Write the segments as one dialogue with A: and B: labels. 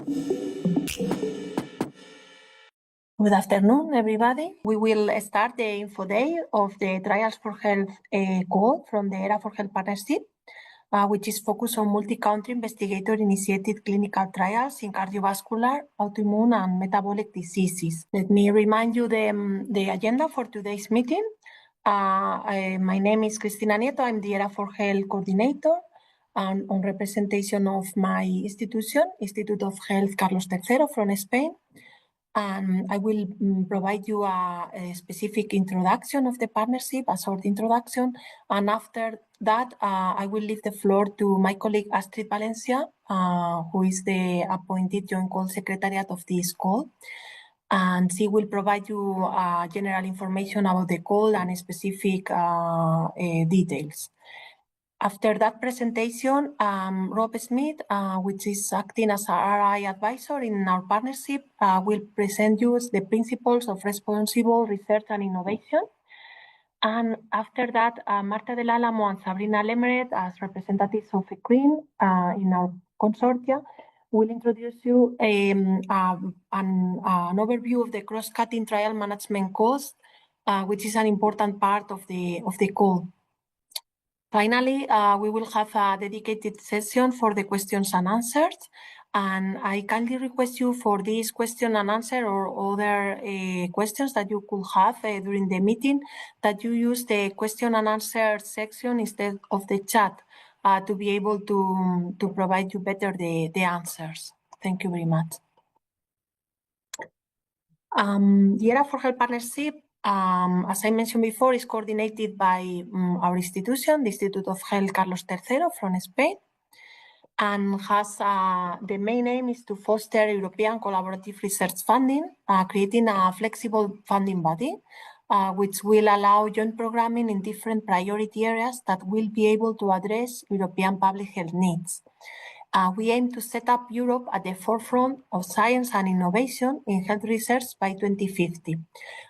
A: Good afternoon, everybody. We will start the info day of the Trials4Health call from the ERA4Health partnership, which is focused on multi-country investigator-initiated clinical trials in cardiovascular, autoimmune, and metabolic diseases. Let me remind you the agenda for today's meeting. My name is Cristina Nieto. I'm the ERA4Health Coordinator, and on representation of my institution, Institute of Health Carlos III from Spain. And I will provide you a specific introduction of the partnership, a short introduction. And after that, I will leave the floor to my colleague Astrid Valencia, who is the appointed joint call secretariat of this call. And she will provide you general information about the call and specific details. After that presentation, Rob Smith, which is acting as our RI advisor in our partnership, will present you the principles of responsible research and innovation. And after that, Marta del Álamo and Sabrina Lemeret, as representatives of ECRIN in our consortia, will introduce you an overview of the cross-cutting trial management cost, which is an important part of the call. Finally, we will have a dedicated session for the questions and answers. And I kindly request you for this question and answer or other questions that you could have during the meeting, that you use the question and answer section instead of the chat to be able to provide you better the answers. Thank you very much. The ERA4Health partnership, as I mentioned before, is coordinated by our institution, the Institute of Health Carlos III from Spain, and has the main aim is to foster European collaborative research funding, creating a flexible funding body, which will allow joint programming in different priority areas that will be able to address European public health needs. We aim to set up Europe at the forefront of science and innovation in health research by 2050.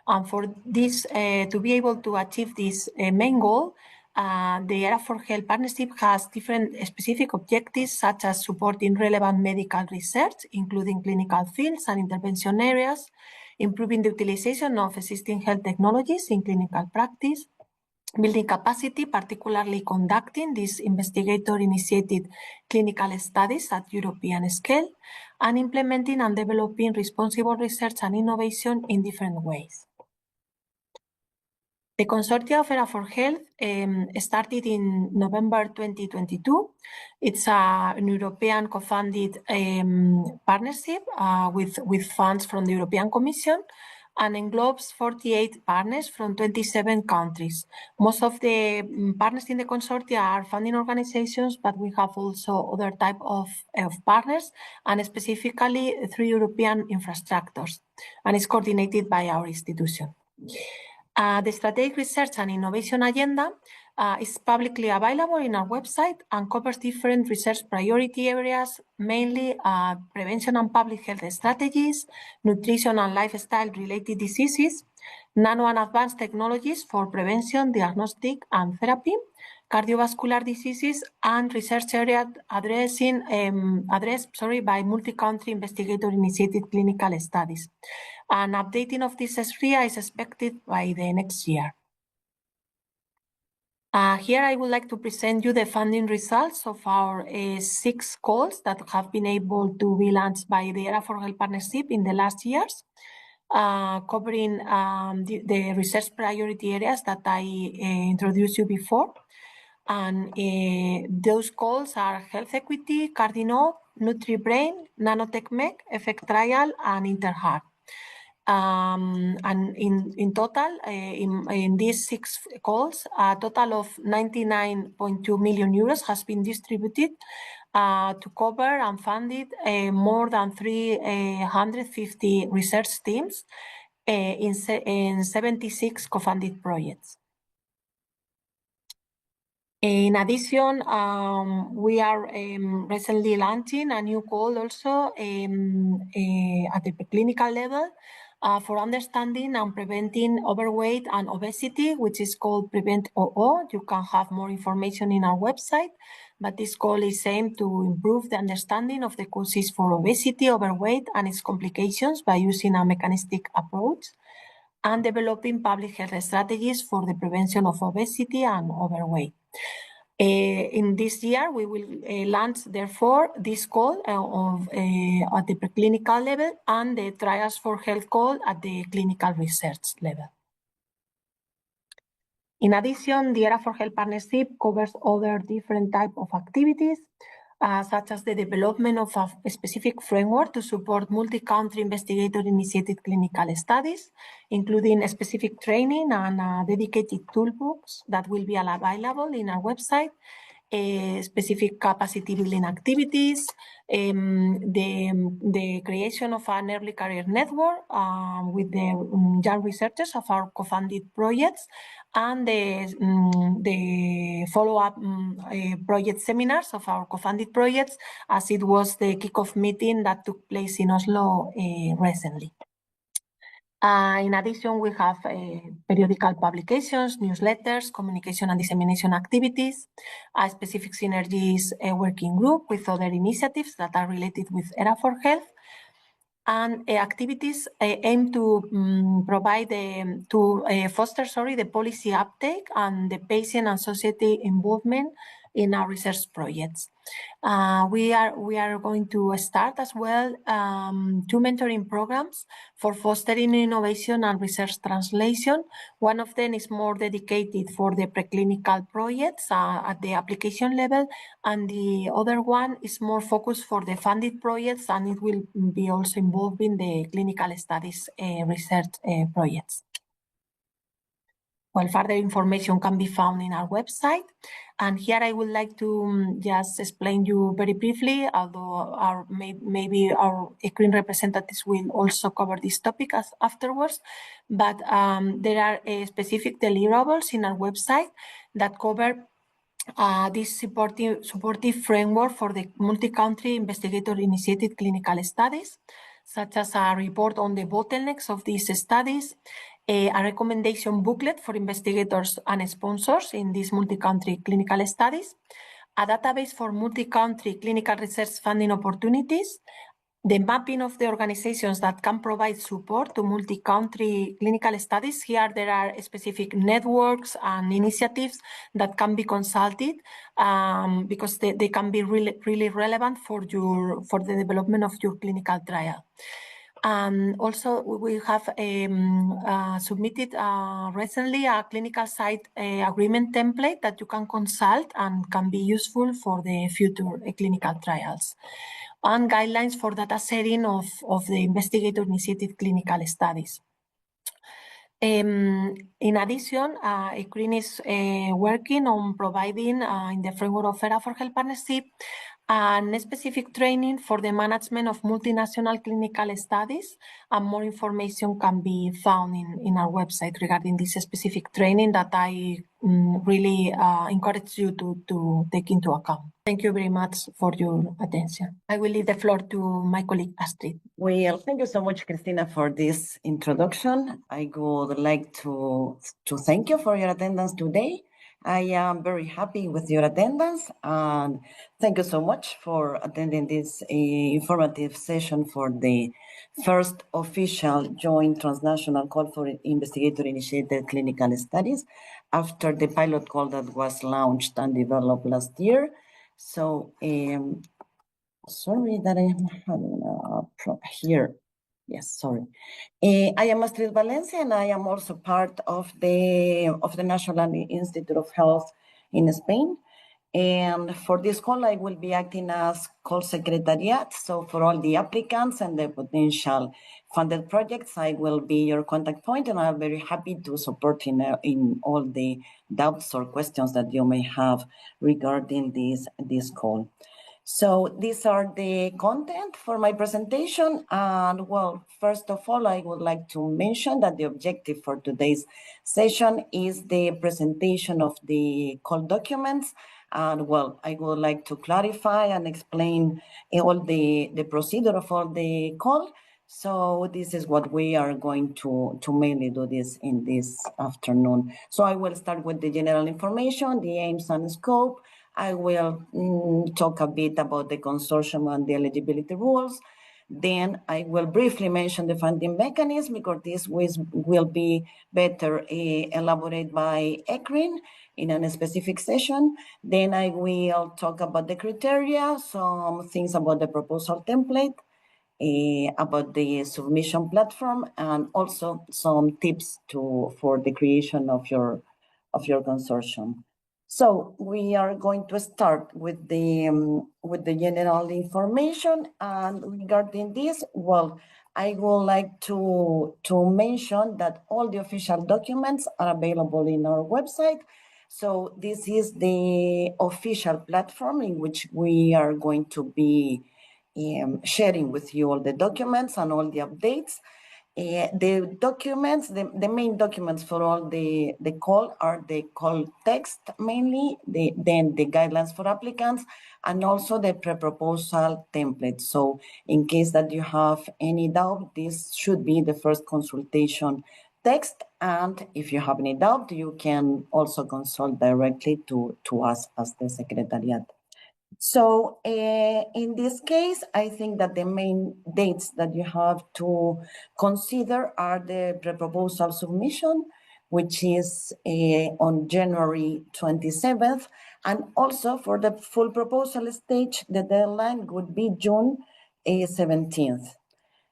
A: And for this, to be able to achieve this main goal, the ERA4Health partnership has different specific objectives, such as supporting relevant medical research, including clinical fields and intervention areas, improving the utilization of existing health technologies in clinical practice, building capacity, particularly conducting these investigator-initiated clinical studies at European scale, and implementing and developing responsible research and innovation in different ways. The Consortium of ERA4Health started in November 2022. It's an European co-funded partnership with funds from the European Commission, and englobes 48 partners from 27 countries. Most of the partners in the consortia are funding organizations, but we have also other type of partners, and specifically 3 European infrastructures, and it's coordinated by our institution. The Strategic Research and Innovation Agenda is publicly available in our website and covers different research priority areas, mainly prevention and public health strategies, nutrition and lifestyle-related diseases, nano and advanced technologies for prevention, diagnostic and therapy, cardiovascular diseases, and research areas addressed by multi-country investigator-initiated clinical studies. An updating of this area is expected by the next year. Here I would like to present you the funding results of our 6 calls that have been able to be launched by the ERA4Health partnership in the last years, covering the research priority areas that I introduced you before. And those calls are Health Equity, CardioNode, NutriBrain, NanotechMech, Effect Trial, and InterHeart. And in total, in these 6 calls, a total of 99.2 million euros has been distributed to cover and funded more than 350 research teams in 76 co-funded projects. In addition, we are recently launching a new call also at the clinical level for understanding and preventing overweight and obesity, which is called Prevent OO. You can have more information in our website. but this call is aimed to improve the understanding of the causes for obesity, overweight, and its complications by using a mechanistic approach, and developing public health strategies for the prevention of obesity and overweight. In this year, we will launch, therefore, this call at the preclinical level and the Trials4Health call at the clinical research level. In addition, the ERA4Health partnership covers other different types of activities, such as the development of a specific framework to support multi-country investigator-initiated clinical studies, including specific training and dedicated toolbox that will be available in our website, specific capacity building activities, the creation of an early career network with the young researchers of our co-funded projects, and the follow-up project seminars of our co-funded projects, as it was the kickoff meeting that took place in Oslo recently. In addition, we have periodical publications, newsletters, communication and dissemination activities, a specific synergies working group with other initiatives that are related with ERA4Health, and activities aim to foster the policy uptake and the patient and society involvement in our research projects. We are going to start as well 2 mentoring programs for fostering innovation and research translation. One of them is more dedicated for the preclinical projects at the application level, and the other one is more focused for the funded projects, and it will be also involved in the clinical studies research projects. Well, further information can be found in our website. And here I would like to just explain you very briefly, although maybe our ECRIN representatives will also cover this topic afterwards. But there are specific deliverables in our website that cover this supportive framework for the multi-country investigator-initiated clinical studies, such as a report on the bottlenecks of these studies, a recommendation booklet for investigators and sponsors in these multi-country clinical studies, a database for multi-country clinical research funding opportunities, the mapping of the organizations that can provide support to multi-country clinical studies. Here there are specific networks and initiatives that can be consulted because they can be really relevant for the development of your clinical trial. Also, we have submitted recently a clinical site agreement template that you can consult and can be useful for the future clinical trials, and guidelines for data setting of the investigator-initiated clinical studies. In addition, ECRIN is working on providing, in the framework of ERA4Health partnership, and specific training for the management of multinational clinical studies, and more information can be found in our website regarding this specific training that I really encourage you to take into account. Thank you very much for your attention. I will leave the floor to my colleague Astrid.
B: Well, thank you so much, Cristina, for this introduction. I would like to thank you for your attendance today. I am very happy with your attendance, and thank you so much for attending this informative session for the first official joint transnational call for investigator-initiated clinical studies after the pilot call that was launched and developed last year. So, sorry that I am having a problem here. Yes, sorry. I am Astrid Valencia, and I am also part of the National Institute of Health in Spain. And for this call, I will be acting as call secretariat. So for all the applicants and the potential funded projects, I will be your contact point, and I'm very happy to support in all the doubts or questions that you may have regarding this call. So these are the content for my presentation. And well, first of all, I would like to mention that the objective for today's session is the presentation of the call documents. And well, I would like to clarify and explain all the procedure of all the call. So this is what we are going to mainly do this in this afternoon. So I will start with the general information, the aims and scope, I will talk a bit about the consortium and the eligibility rules. Then I will briefly mention the funding mechanism, because this will be better elaborated by ECRIN in a specific session. Then I will talk about the criteria, some things about the proposal template, about the submission platform, and also some tips for the creation of your consortium. So we are going to start with the general information, and regarding this, well, I would like to mention that all the official documents are available in our website. So this is the official platform in which we are going to be sharing with you all the documents and all the updates. The documents, the main documents for all the call are the call text mainly, then the guidelines for applicants, and also the pre-proposal template. So in case that you have any doubt, this should be the first consultation text. And if you have any doubt, you can also consult directly to us as the Secretariat. So in this case, I think that the main dates that you have to consider are the pre-proposal submission, which is on January 27th. And also for the full proposal stage, the deadline would be June 17th.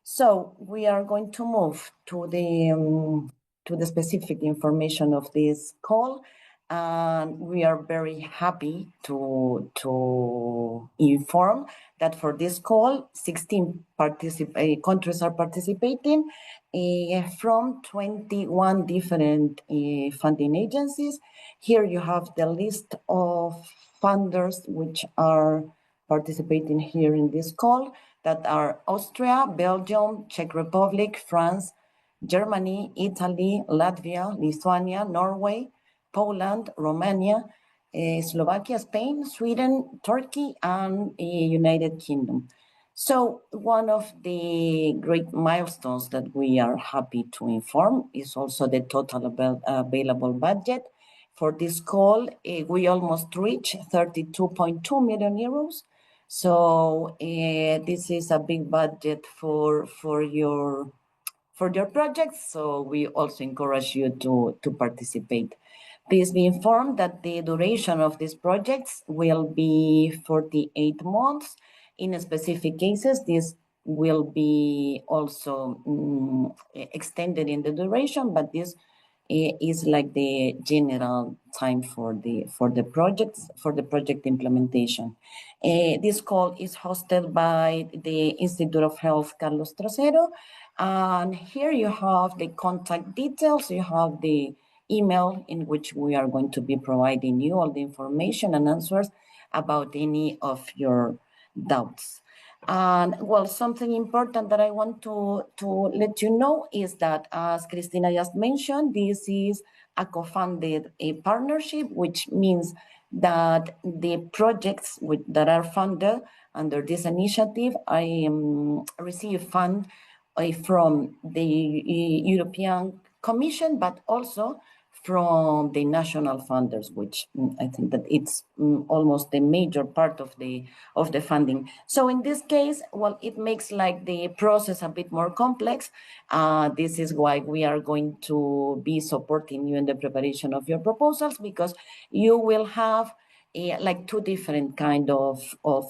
B: So we are going to move to the specific information of this call. And we are very happy to inform that for this call, 16 countries are participating from 21 different funding agencies. Here you have the list of funders which are participating here in this call, that are Austria, Belgium, Czech Republic, France, Germany, Italy, Latvia, Lithuania, Norway, Poland, Romania, Slovakia, Spain, Sweden, Turkey, and United Kingdom. So one of the great milestones that we are happy to inform is also the total available budget. For this call, we almost reached 32.2 million euros. So this is a big budget for your projects. So we also encourage you to participate. Please be informed that the duration of these projects will be 48 months. In specific cases, this will be also extended in the duration, but this is like the general time for the project implementation. This call is hosted by the Institute of Health Carlos Trasero, and here you have the contact details. You have the email in which we are going to be providing you all the information and answers about any of your doubts. And well, something important that I want to let you know is that, as Cristina just mentioned, this is a co-funded partnership, which means that the projects that are funded under this initiative receive funds from the European Commission, but also from the national funders, which I think that it's almost the major part of the funding. So in this case, well, it makes like the process a bit more complex. This is why we are going to be supporting you in the preparation of your proposals, because you will have like two different kind of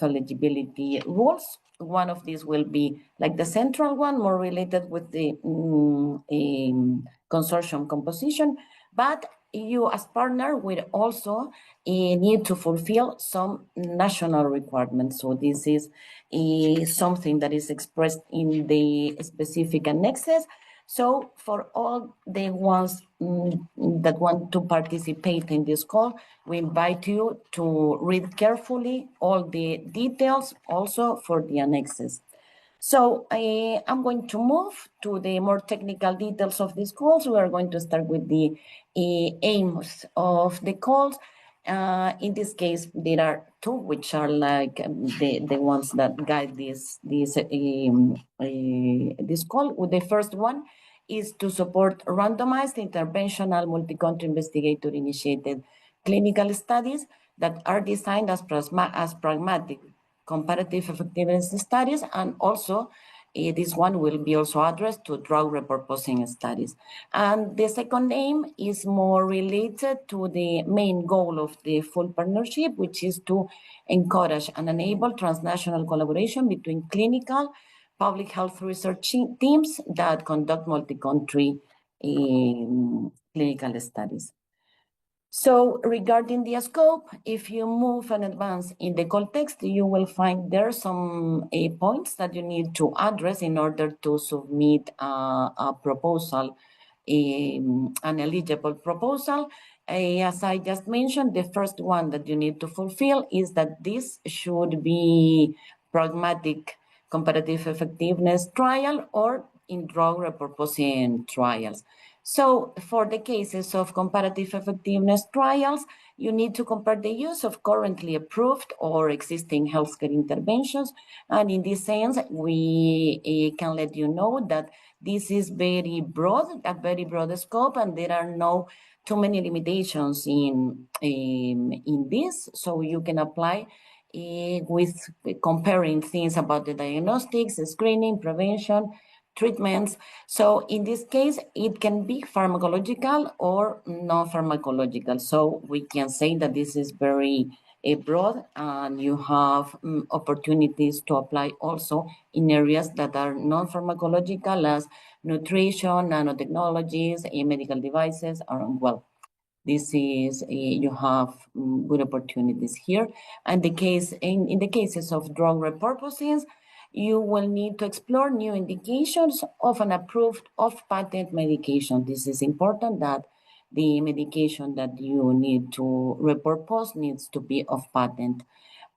B: eligibility rules. One of these will be like the central one, more related with the consortium composition, but you as partner will also need to fulfill some national requirements. So this is something that is expressed in the specific annexes. So for all the ones that want to participate in this call, we invite you to read carefully all the details also for the annexes. So I'm going to move to the more technical details of these calls. We are going to start with the aims of the calls. In this case, there are two, which are like the ones that guide this call. The first one is to support randomized interventional multi-country investigator-initiated clinical studies that are designed as pragmatic comparative effectiveness studies, and also this one will be also addressed to drug repurposing studies. And the second aim is more related to the main goal of the full partnership, which is to encourage and enable transnational collaboration between clinical public health research teams that conduct multi-country clinical studies. So regarding the scope, if you move and advance in the context, you will find there some points that you need to address in order to submit a proposal, an eligible proposal. As I just mentioned, the first one that you need to fulfill is that this should be pragmatic comparative effectiveness trial or in drug repurposing trials. So for the cases of comparative effectiveness trials, you need to compare the use of currently approved or existing healthcare interventions. And in this sense, we can let you know that this is very broad, a very broad scope, and there are no too many limitations in this. So you can apply with comparing things about the diagnostics, screening, prevention, treatments. So in this case, it can be pharmacological or non-pharmacological. So we can say that this is very broad, and you have opportunities to apply also in areas that are non-pharmacological, as nutrition, nanotechnologies, medical devices, well, this is you have good opportunities here. And in the cases of drug repurposing, you will need to explore new indications of an approved off-patent medication. This is important, that the medication that you need to repurpose needs to be off-patent.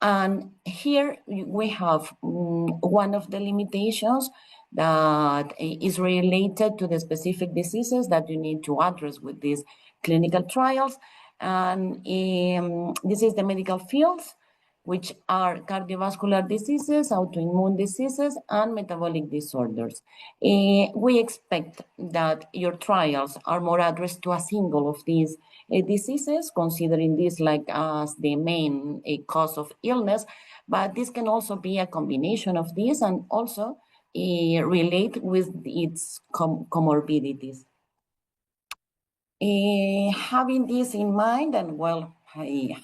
B: And here we have one of the limitations that is related to the specific diseases that you need to address with these clinical trials. And this is the medical fields, which are cardiovascular diseases, autoimmune diseases, and metabolic disorders. We expect that your trials are more addressed to a single of these diseases, considering this like as the main cause of illness, but this can also be a combination of these and also relate with its comorbidities. Having this in mind, and well,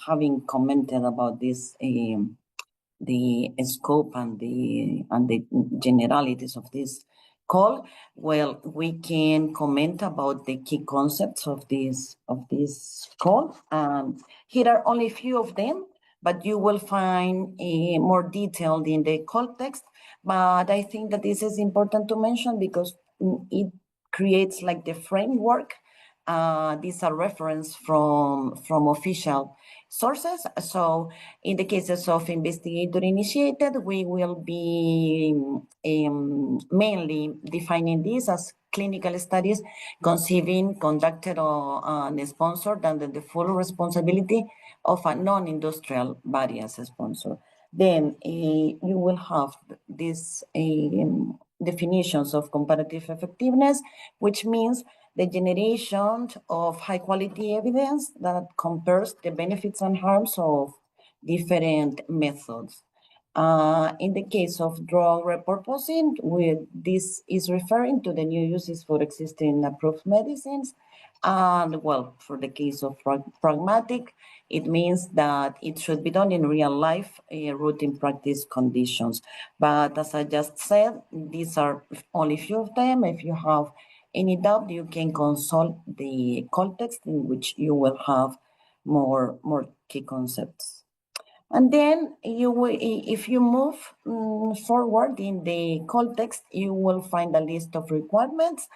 B: having commented about this, the scope and the generalities of this call, well, we can comment about the key concepts of this call. Here are only a few of them, but you will find more detailed in the call text. But I think that this is important to mention because it creates like the framework. These are reference from official sources. So in the cases of investigator-initiated, we will be mainly defining this as clinical studies conceiving, conducted, and sponsored under the full responsibility of a non-industrial body as a sponsor. Then you will have these definitions of comparative effectiveness, which means the generation of high-quality evidence that compares the benefits and harms of different methods. In the case of drug repurposing, this is referring to the new uses for existing approved medicines. And well, for the case of pragmatic, it means that it should be done in real life, routine practice conditions. But as I just said, these are only a few of them. If you have any doubt, you can consult the context in which you will have more key concepts. And then if you move forward in the context, you will find a list of requirements.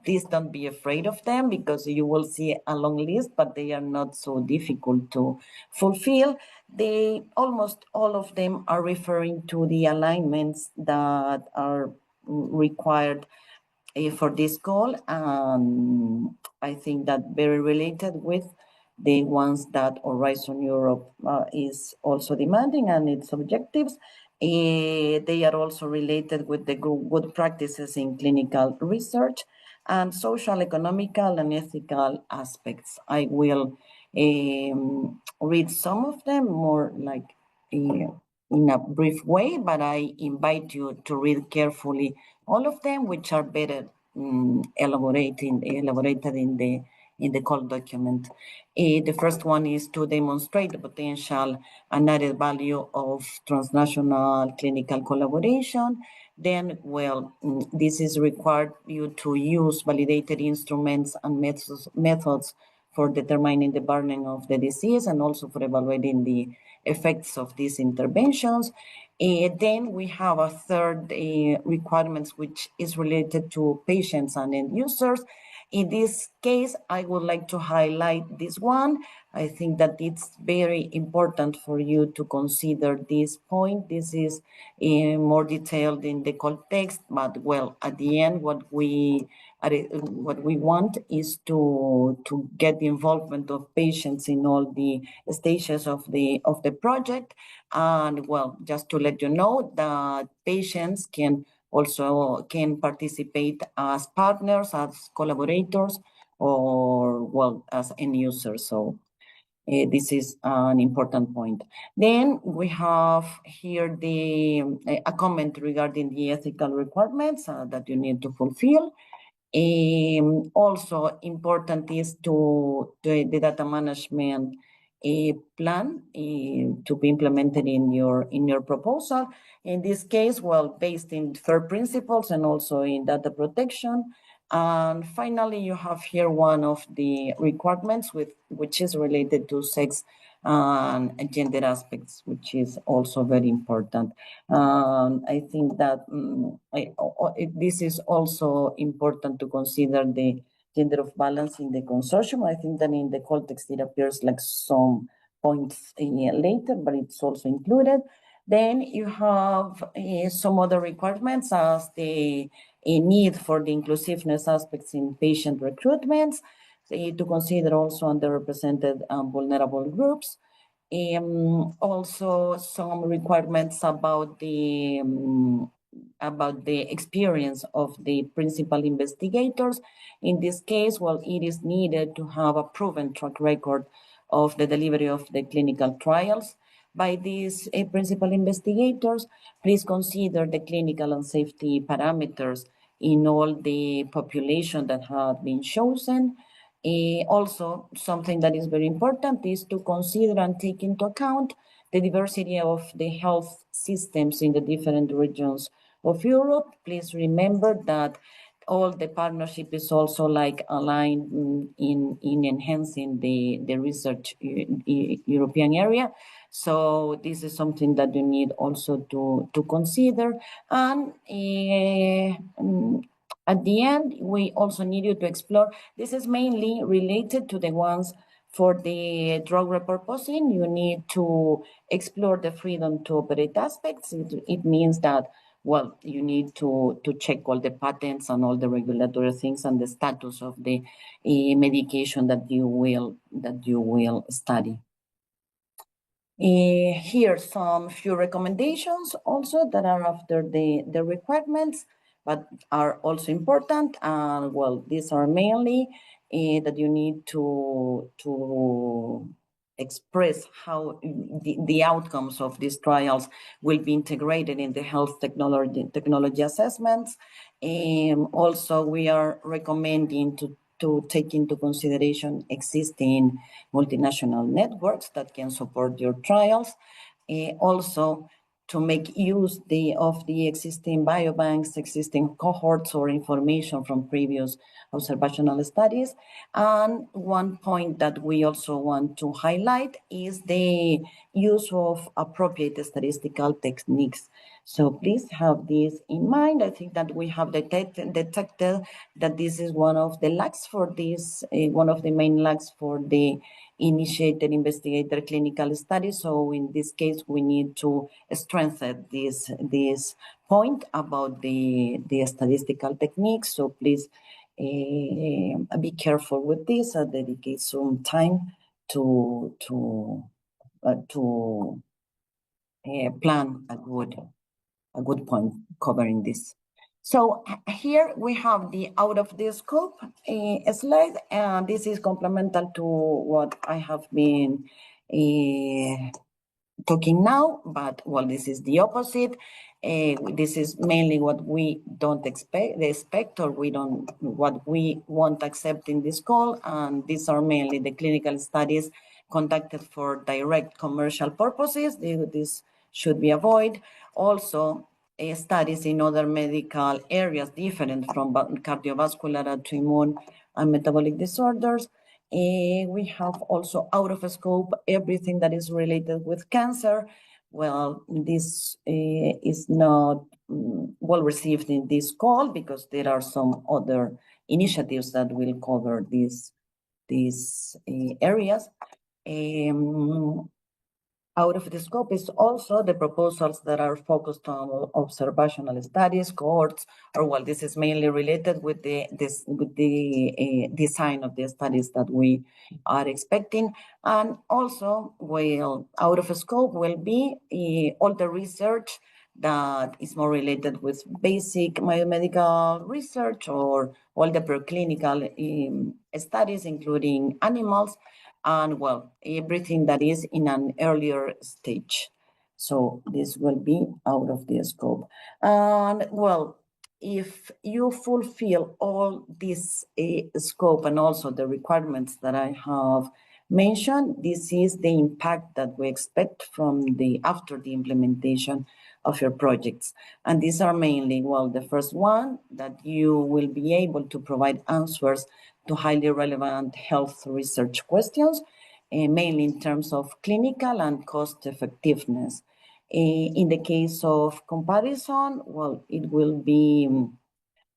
B: Please don't be afraid of them because you will see a long list, but they are not so difficult to fulfill. Almost all of them are referring to the alignments that are required for this call. I think that very related with the ones that Horizon Europe is also demanding and its objectives. They are also related with the good practices in clinical research and social, economical, and ethical aspects. I will read some of them more like in a brief way, but I invite you to read carefully all of them, which are better elaborated in the call document. The first one is to demonstrate the potential and added value of transnational clinical collaboration. Then, well, this is required you to use validated instruments and methods for determining the burden of the disease and also for evaluating the effects of these interventions. Then we have a third requirement, which is related to patients and end users. In this case, I would like to highlight this one. I think that it's very important for you to consider this point. This is more detailed in the context, but well, at the end, what we want is to get the involvement of patients in all the stages of the project. And well, just to let you know that patients can participate as partners, as collaborators, or well, as end users. So this is an important point. Then we have here a comment regarding the ethical requirements that you need to fulfill. Also important is the data management plan to be implemented in your proposal. In this case, well, based in FAIR principles and also in data protection. And finally, you have here one of the requirements which is related to sex and gender aspects, which is also very important. I think that this is also important to consider the gender of balance in the consortium. I think that in the context it appears like some points later, but it's also included. Then you have some other requirements as the need for the inclusiveness aspects in patient recruitments, to consider also underrepresented and vulnerable groups. Also some requirements about the experience of the principal investigators. In this case, well, it is needed to have a proven track record of the delivery of the clinical trials by these principal investigators. Please consider the clinical and safety parameters in all the population that have been chosen. Also, something that is very important is to consider and take into account the diversity of the health systems in the different regions of Europe. Please remember that all the partnership is also like aligned in enhancing the research European area. So this is something that you need also to consider. And at the end, we also need you to explore. This is mainly related to the ones for the drug repurposing. You need to explore the freedom to operate aspects. It means that, well, you need to check all the patents and all the regulatory things and the status of the medication that you will study. Here some few recommendations also that are after the requirements, but are also important. And well, these are mainly that you need to express how the outcomes of these trials will be integrated in the health technology assessments. Also, we are recommending to take into consideration existing multinational networks that can support your trials. Also, to make use of the existing biobanks, existing cohorts or information from previous observational studies. And one point that we also want to highlight is the use of appropriate statistical techniques. So please have this in mind. I think that we have detected that this is one of the lacks for this, one of the main lacks for the initiated investigator clinical study. So in this case, we need to strengthen this point about the statistical techniques. So please be careful with this and dedicate some time to plan a good point covering this. So here we have the out of the scope slide, and this is complementary to what I have been talking now, but well, this is the opposite. This is mainly what we don't expect, or what we won't accept in this call, and these are mainly the clinical studies conducted for direct commercial purposes. This should be avoided. Also, studies in other medical areas different from cardiovascular, autoimmune, and metabolic disorders. We have also out of scope everything that is related with cancer. Well, this is not well received in this call because there are some other initiatives that will cover these areas. Out of the scope is also the proposals that are focused on observational studies, cohorts, or well, this is mainly related with the design of the studies that we are expecting. And also, well, out of scope will be all the research that is more related with basic biomedical research or all the preclinical studies, including animals, and well, everything that is in an earlier stage. So this will be out of the scope. And well, if you fulfill all this scope and also the requirements that I have mentioned, this is the impact that we expect from after the implementation of your projects. And these are mainly, well, the first one, that you will be able to provide answers to highly relevant health research questions, mainly in terms of clinical and cost effectiveness. In the case of comparison, well, it will be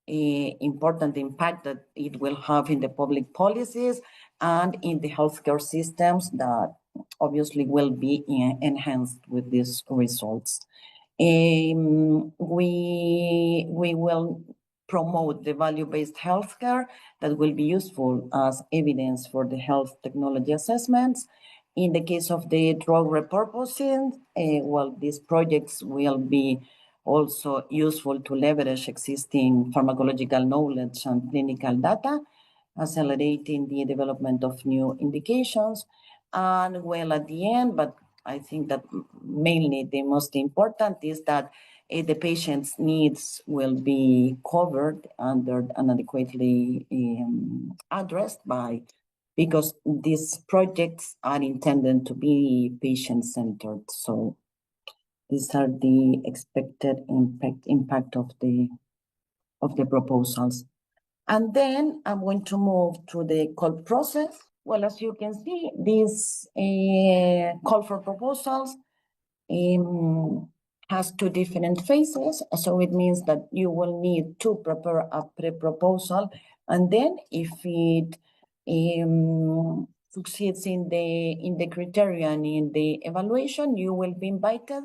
B: important impact that it will have in the public policies and in the healthcare systems that obviously will be enhanced with these results. We will promote the value-based healthcare that will be useful as evidence for the health technology assessments. In the case of the drug repurposing, well, these projects will be also useful to leverage existing pharmacological knowledge and clinical data, accelerating the development of new indications. And well, at the end, but I think that mainly the most important is that the patient's needs will be covered and adequately addressed because these projects are intended to be patient-centered. So these are the expected impact of the proposals. And then I'm going to move to the call process. Well, as you can see, this call for proposals has two different phases. So it means that you will need to prepare a pre-proposal, and then if it succeeds in the criteria and in the evaluation, you will be invited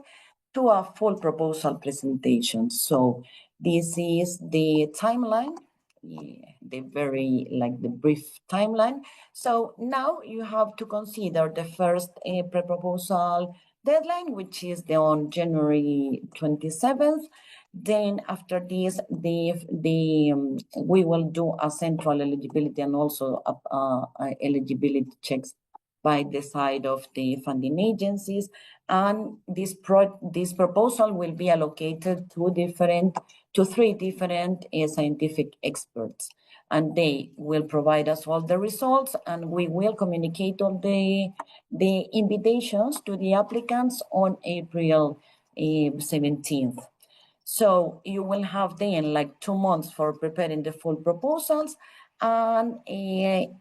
B: to a full proposal presentation. So this is the timeline, the brief timeline. So now you have to consider the first pre-proposal deadline, which is on January 27th. Then after this, we will do a central eligibility and also eligibility checks by the side of the funding agencies. And this proposal will be allocated to three different scientific experts. And they will provide us all the results, and we will communicate all the invitations to the applicants on April 17th. So you will have then 2 months for preparing the full proposals. And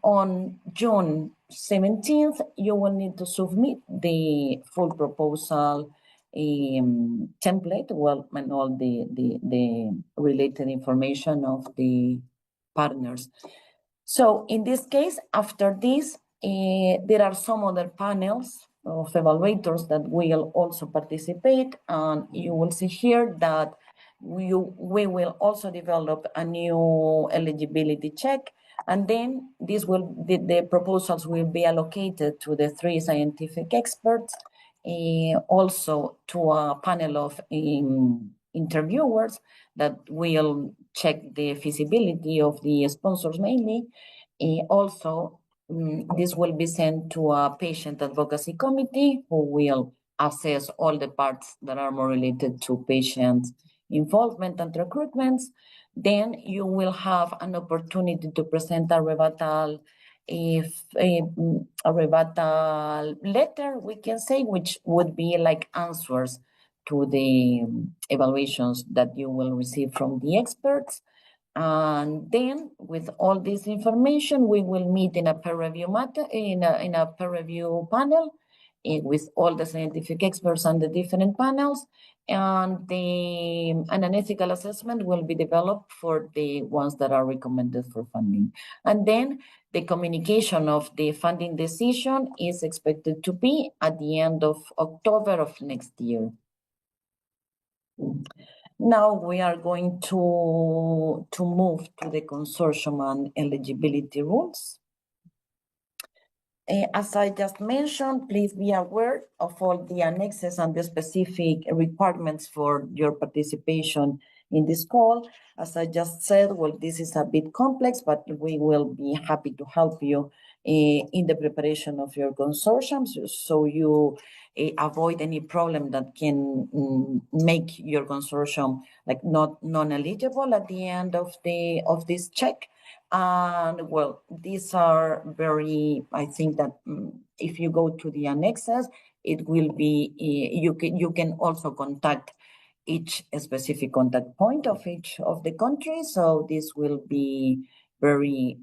B: on June 17th, you will need to submit the full proposal template, well, and all the related information of the partners. So in this case, after this, there are some other panels of evaluators that will also participate, and you will see here that we will also develop a new eligibility check, and then the proposals will be allocated to the three scientific experts, also to a panel of interviewers that will check the feasibility of the sponsors mainly. Also, this will be sent to a patient advocacy committee who will assess all the parts that are more related to patient involvement and recruitments. Then you will have an opportunity to present a rebuttal, a rebuttal letter, we can say, which would be like answers to the evaluations that you will receive from the experts. And then with all this information, we will meet in a peer review in a peer review panel with all the scientific experts on the different panels, and an ethical assessment will be developed for the ones that are recommended for funding. And then the communication of the funding decision is expected to be at the end of October of next year. Now we are going to move to the consortium and eligibility rules. As I just mentioned, please be aware of all the annexes and the specific requirements for your participation in this call. As I just said, well, this is a bit complex, but we will be happy to help you in the preparation of your consortium, so you avoid any problem that can make your consortium like not non-eligible at the end of this check. And well, these are very, I think that if you go to the annexes, it will be, you can also contact each specific contact point of each of the countries. So this will be very,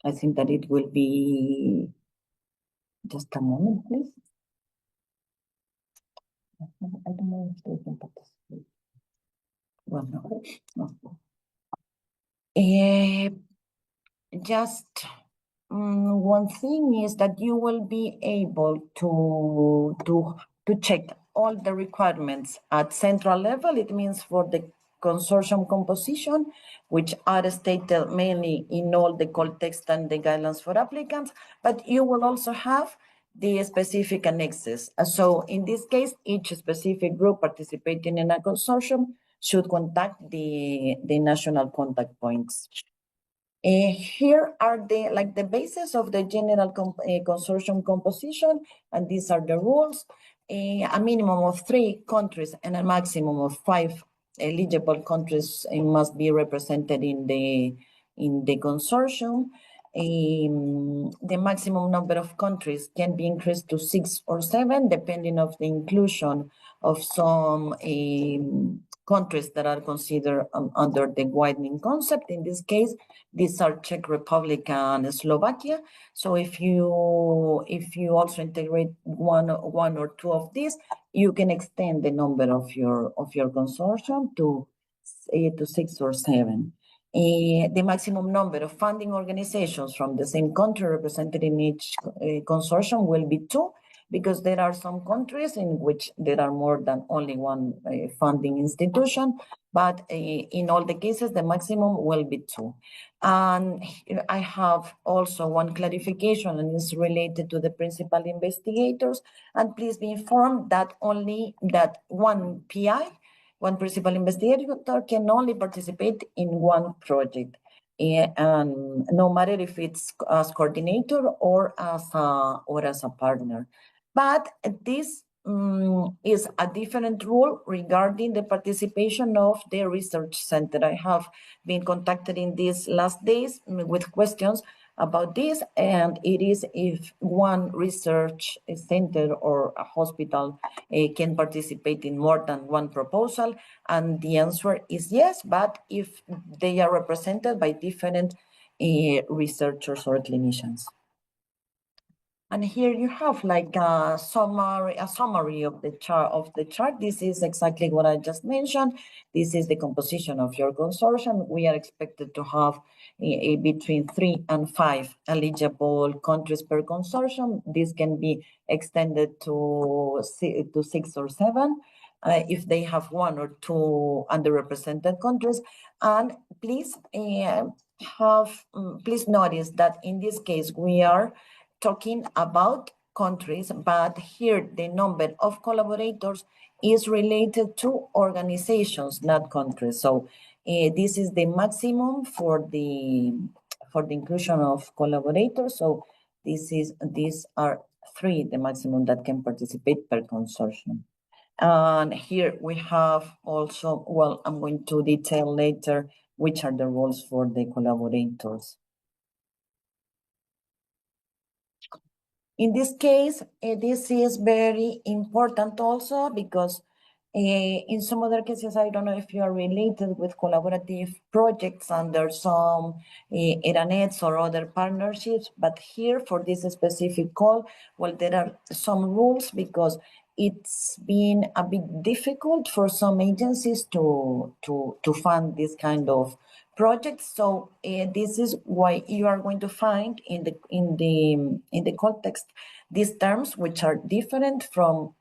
B: I think that it will be, just a moment, please. I don't know if they can participate. Well, no. Just one thing is that you will be able to check all the requirements at central level. It means for the consortium composition, which are stated mainly in all the call text and the guidelines for applicants, but you will also have the specific annexes. So in this case, each specific group participating in a consortium should contact the national contact points. Here are the basis of the general consortium composition, and these are the rules. A minimum of 3 countries and a maximum of 5 eligible countries must be represented in the consortium. The maximum number of countries can be increased to 6 or 7, depending on the inclusion of some countries that are considered under the widening concept. In this case, these are Czech Republic and Slovakia. So if you also integrate one or two of these, you can extend the number of your consortium to 6 or 7. The maximum number of funding organizations from the same country represented in each consortium will be 2, because there are some countries in which there are more than only one funding institution, but in all the cases, the maximum will be 2. And I have also one clarification, and it's related to the principal investigators. And please be informed that only that one PI, one principal investigator, can only participate in one project, and no matter if it's as coordinator or as a partner. But this is a different rule regarding the participation of the research center. I have been contacted in these last days with questions about this, and it is if one research center or a hospital can participate in more than one proposal, and the answer is yes, but if they are represented by different researchers or clinicians. And here you have like a summary of the chart. This is exactly what I just mentioned. This is the composition of your consortium. We are expected to have between 3 and 5 eligible countries per consortium. This can be extended to 6 or 7 if they have 1 or 2 underrepresented countries. And please please notice that in this case we are talking about countries, but here the number of collaborators is related to organizations, not countries. So this is the maximum for the inclusion of collaborators. So these are 3, the maximum that can participate per consortium. And here we have also, well, I'm going to detail later which are the roles for the collaborators. In this case, this is very important also because in some other cases, I don't know if you are related with collaborative projects under some ERA4Health or other partnerships, but here for this specific call, well, there are some rules because it's been a bit difficult for some agencies to fund this kind of projects. So this is why you are going to find in the context these terms, which are different from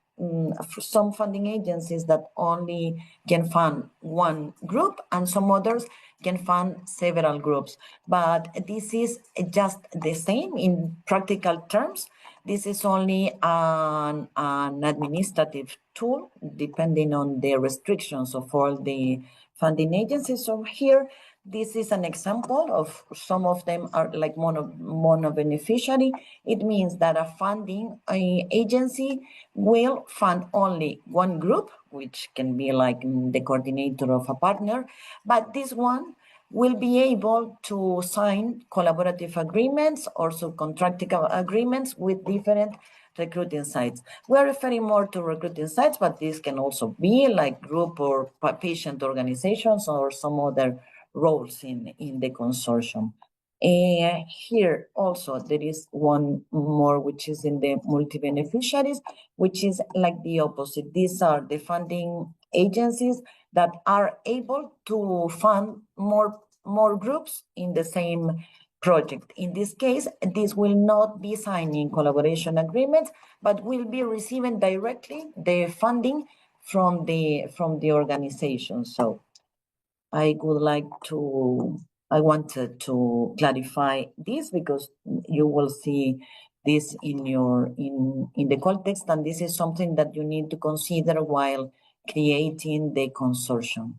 B: some funding agencies that only can fund one group and some others can fund several groups. But this is just the same in practical terms. This is only an administrative tool depending on the restrictions of all the funding agencies. So here, this is an example of some of them are like mono beneficiary. It means that a funding agency will fund only one group, which can be like the coordinator of a partner, but this one will be able to sign collaborative agreements or subcontracting agreements with different recruiting sites. We're referring more to recruiting sites, but this can also be like group or patient organizations or some other roles in the consortium. Here also there is one more, which is in the multi-beneficiaries, which is like the opposite. These are the funding agencies that are able to fund more groups in the same project. In this case, this will not be signing collaboration agreements, but will be receiving directly the funding from the organization. So I wanted to clarify this because you will see this in the context, and this is something that you need to consider while creating the consortium.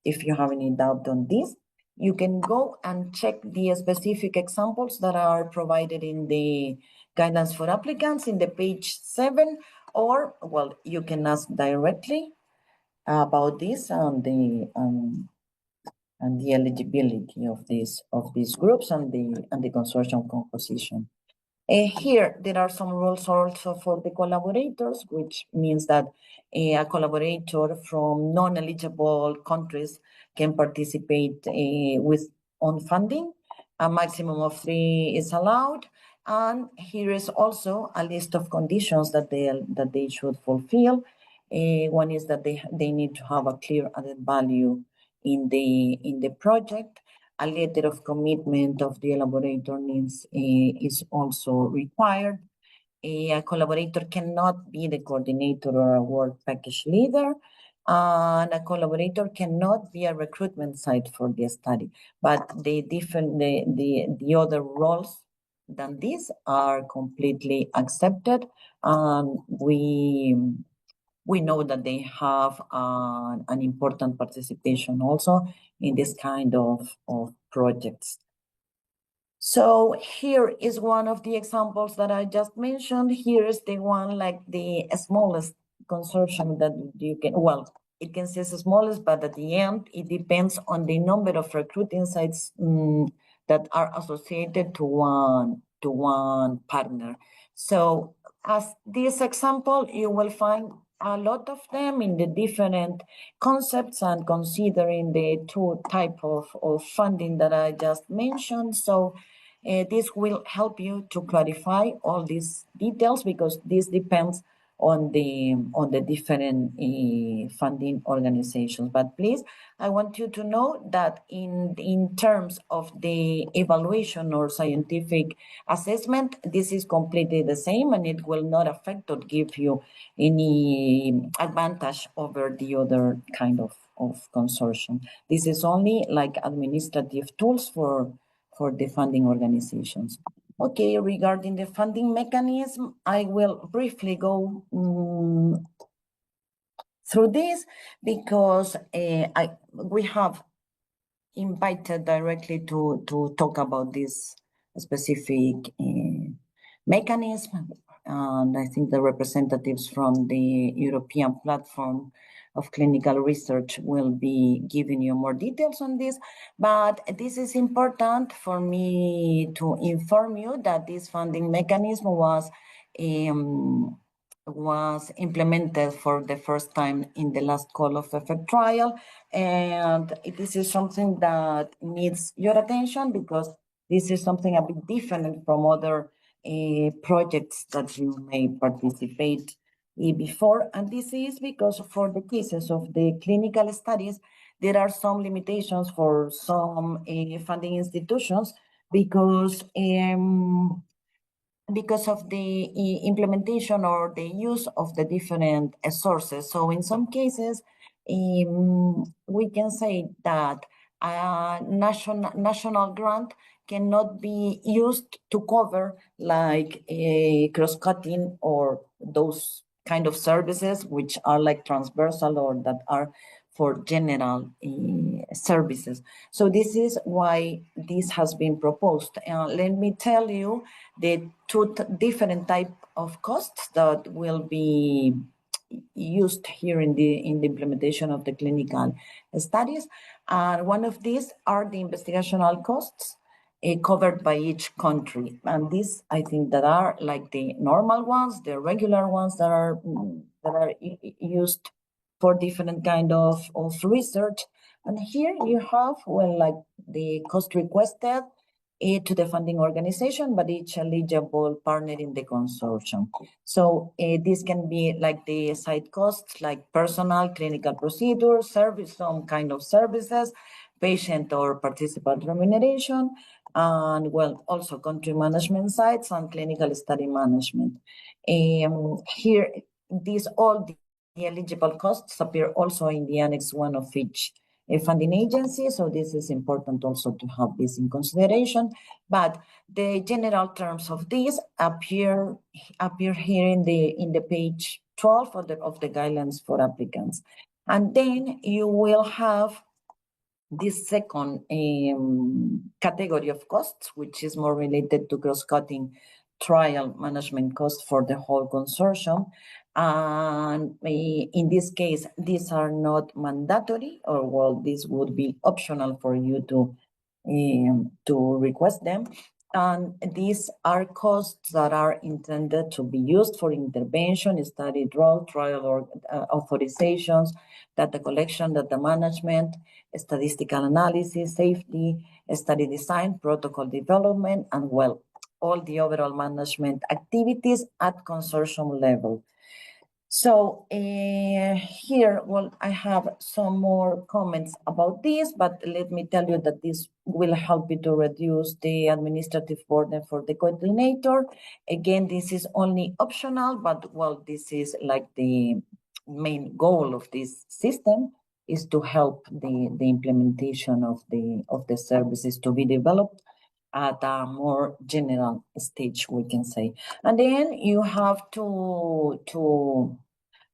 B: If you have any doubt on this, you can go and check the specific examples that are provided in the guidance for applicants in the page 7, or well, you can ask directly about this on the eligibility of these groups and the consortium composition. Here, there are some rules also for the collaborators, which means that a collaborator from non-eligible countries can participate on funding. A maximum of 3 is allowed. And here is also a list of conditions that they should fulfill. One is that they need to have a clear added value in the project. A letter of commitment of the elaborator is also required. A collaborator cannot be the coordinator or a work package leader, and a collaborator cannot be a recruitment site for the study. But the other roles than these are completely accepted, and we know that they have an important participation also in this kind of projects. So here is one of the examples that I just mentioned. Here is the one like the smallest consortium that you can, well, it can say the smallest, but at the end, it depends on the number of recruiting sites that are associated to one partner. So as this example, you will find a lot of them in the different concepts and considering the 2 type of funding that I just mentioned. So this will help you to clarify all these details because this depends on the different funding organizations. But please, I want you to know that in terms of the evaluation or scientific assessment, this is completely the same and it will not affect or give you any advantage over the other kind of consortium. This is only like administrative tools for the funding organizations. Okay, regarding the funding mechanism, I will briefly go through this because we have invited directly to talk about this specific mechanism. And I think the representatives from the European Platform of Clinical Research will be giving you more details on this. But this is important for me to inform you that this funding mechanism was implemented for the first time in the last call of effect trial. And this is something that needs your attention because this is something a bit different from other projects that you may participate before. And this is because for the cases of the clinical studies, there are some limitations for some funding institutions because of the implementation or the use of the different sources. So in some cases, we can say that a national grant cannot be used to cover like a cross-cutting or those kind of services which are like transversal or that are for general services. So this is why this has been proposed. Let me tell you the two different type of costs that will be used here in the implementation of the clinical studies. And one of these are the investigational costs covered by each country. And these, I think, that are like the normal ones, the regular ones that are used for different kind of research. And here you have, well, like the cost requested to the funding organization, but each eligible partner in the consortium. So this can be like the side costs, like personal, clinical procedures, service, some kind of services, patient or participant remuneration, and well, also country management sites and clinical study management. Here, all the eligible costs appear also in the Annex 1 of each funding agency, so this is important also to have this in consideration. But the general terms of this appear here in the page 12 of the guidelines for applicants. And then you will have this second category of costs, which is more related to cross-cutting trial management costs for the whole consortium. And in this case, these are not mandatory, or well, this would be optional for you to request them. And these are costs that are intended to be used for intervention, study drug, trial or authorizations, data collection, data management, statistical analysis, safety, study design, protocol development, and well, all the overall management activities at consortium level. So here, well, I have some more comments about this, but let me tell you that this will help you to reduce the administrative burden for the coordinator. Again, this is only optional, but well, this is like the main goal of this system is to help the implementation of the services to be developed at a more general stage, we can say. And then you have to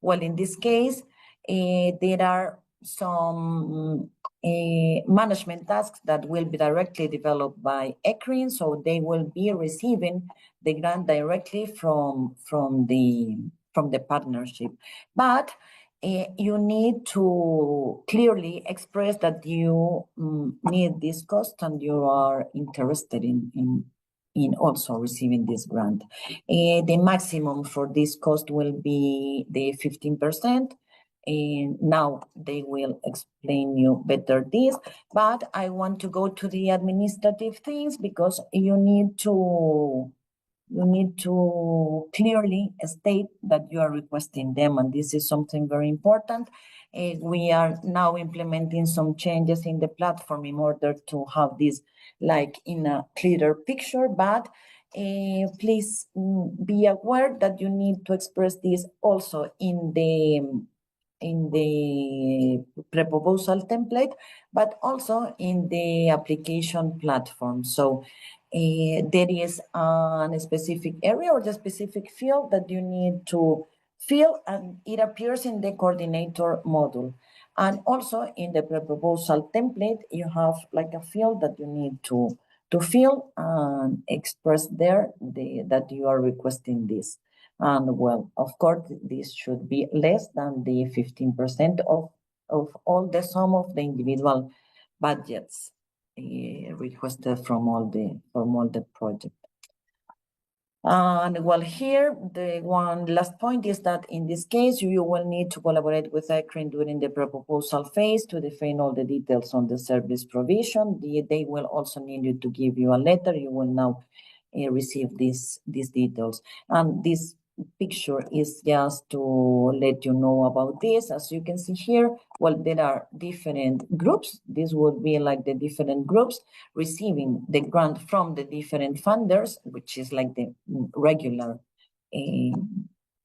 B: well, in this case, there are some management tasks that will be directly developed by ECRIN, so they will be receiving the grant directly from the partnership. But you need to clearly express that you need this cost and you are interested in also receiving this grant. The maximum for this cost will be the 15%. And now they will explain you better this, but I want to go to the administrative things because you need to clearly state that you are requesting them, and this is something very important. We are now implementing some changes in the platform in order to have this like in a clearer picture, but please be aware that you need to express this also in the proposal template, but also in the application platform. So there is a specific area or the specific field that you need to field, and it appears in the coordinator module. And also in the proposal template, you have like a field that you need to fill and express there that you are requesting this. And well, of course, this should be less than the 15% of all the sum of the individual budgets requested from all the project. And well, here, the one last point is that in this case, you will need to collaborate with ECRIN during the proposal phase to define all the details on the service provision. They will also need you to give you a letter. You will now receive these details. And this picture is just to let you know about this. As you can see here, well, there are different groups. This would be like the different groups receiving the grant from the different funders, which is like the regular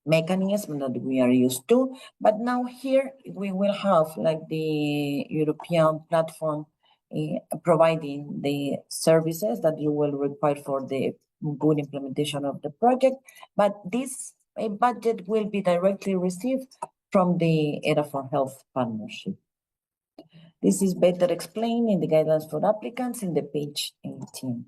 B: mechanism that we are used to. But now here we will have like the European platform providing the services that you will require for the good implementation of the project. But this budget will be directly received from the ERA4Health partnership. This is better explained in the guidelines for applicants in the page 18.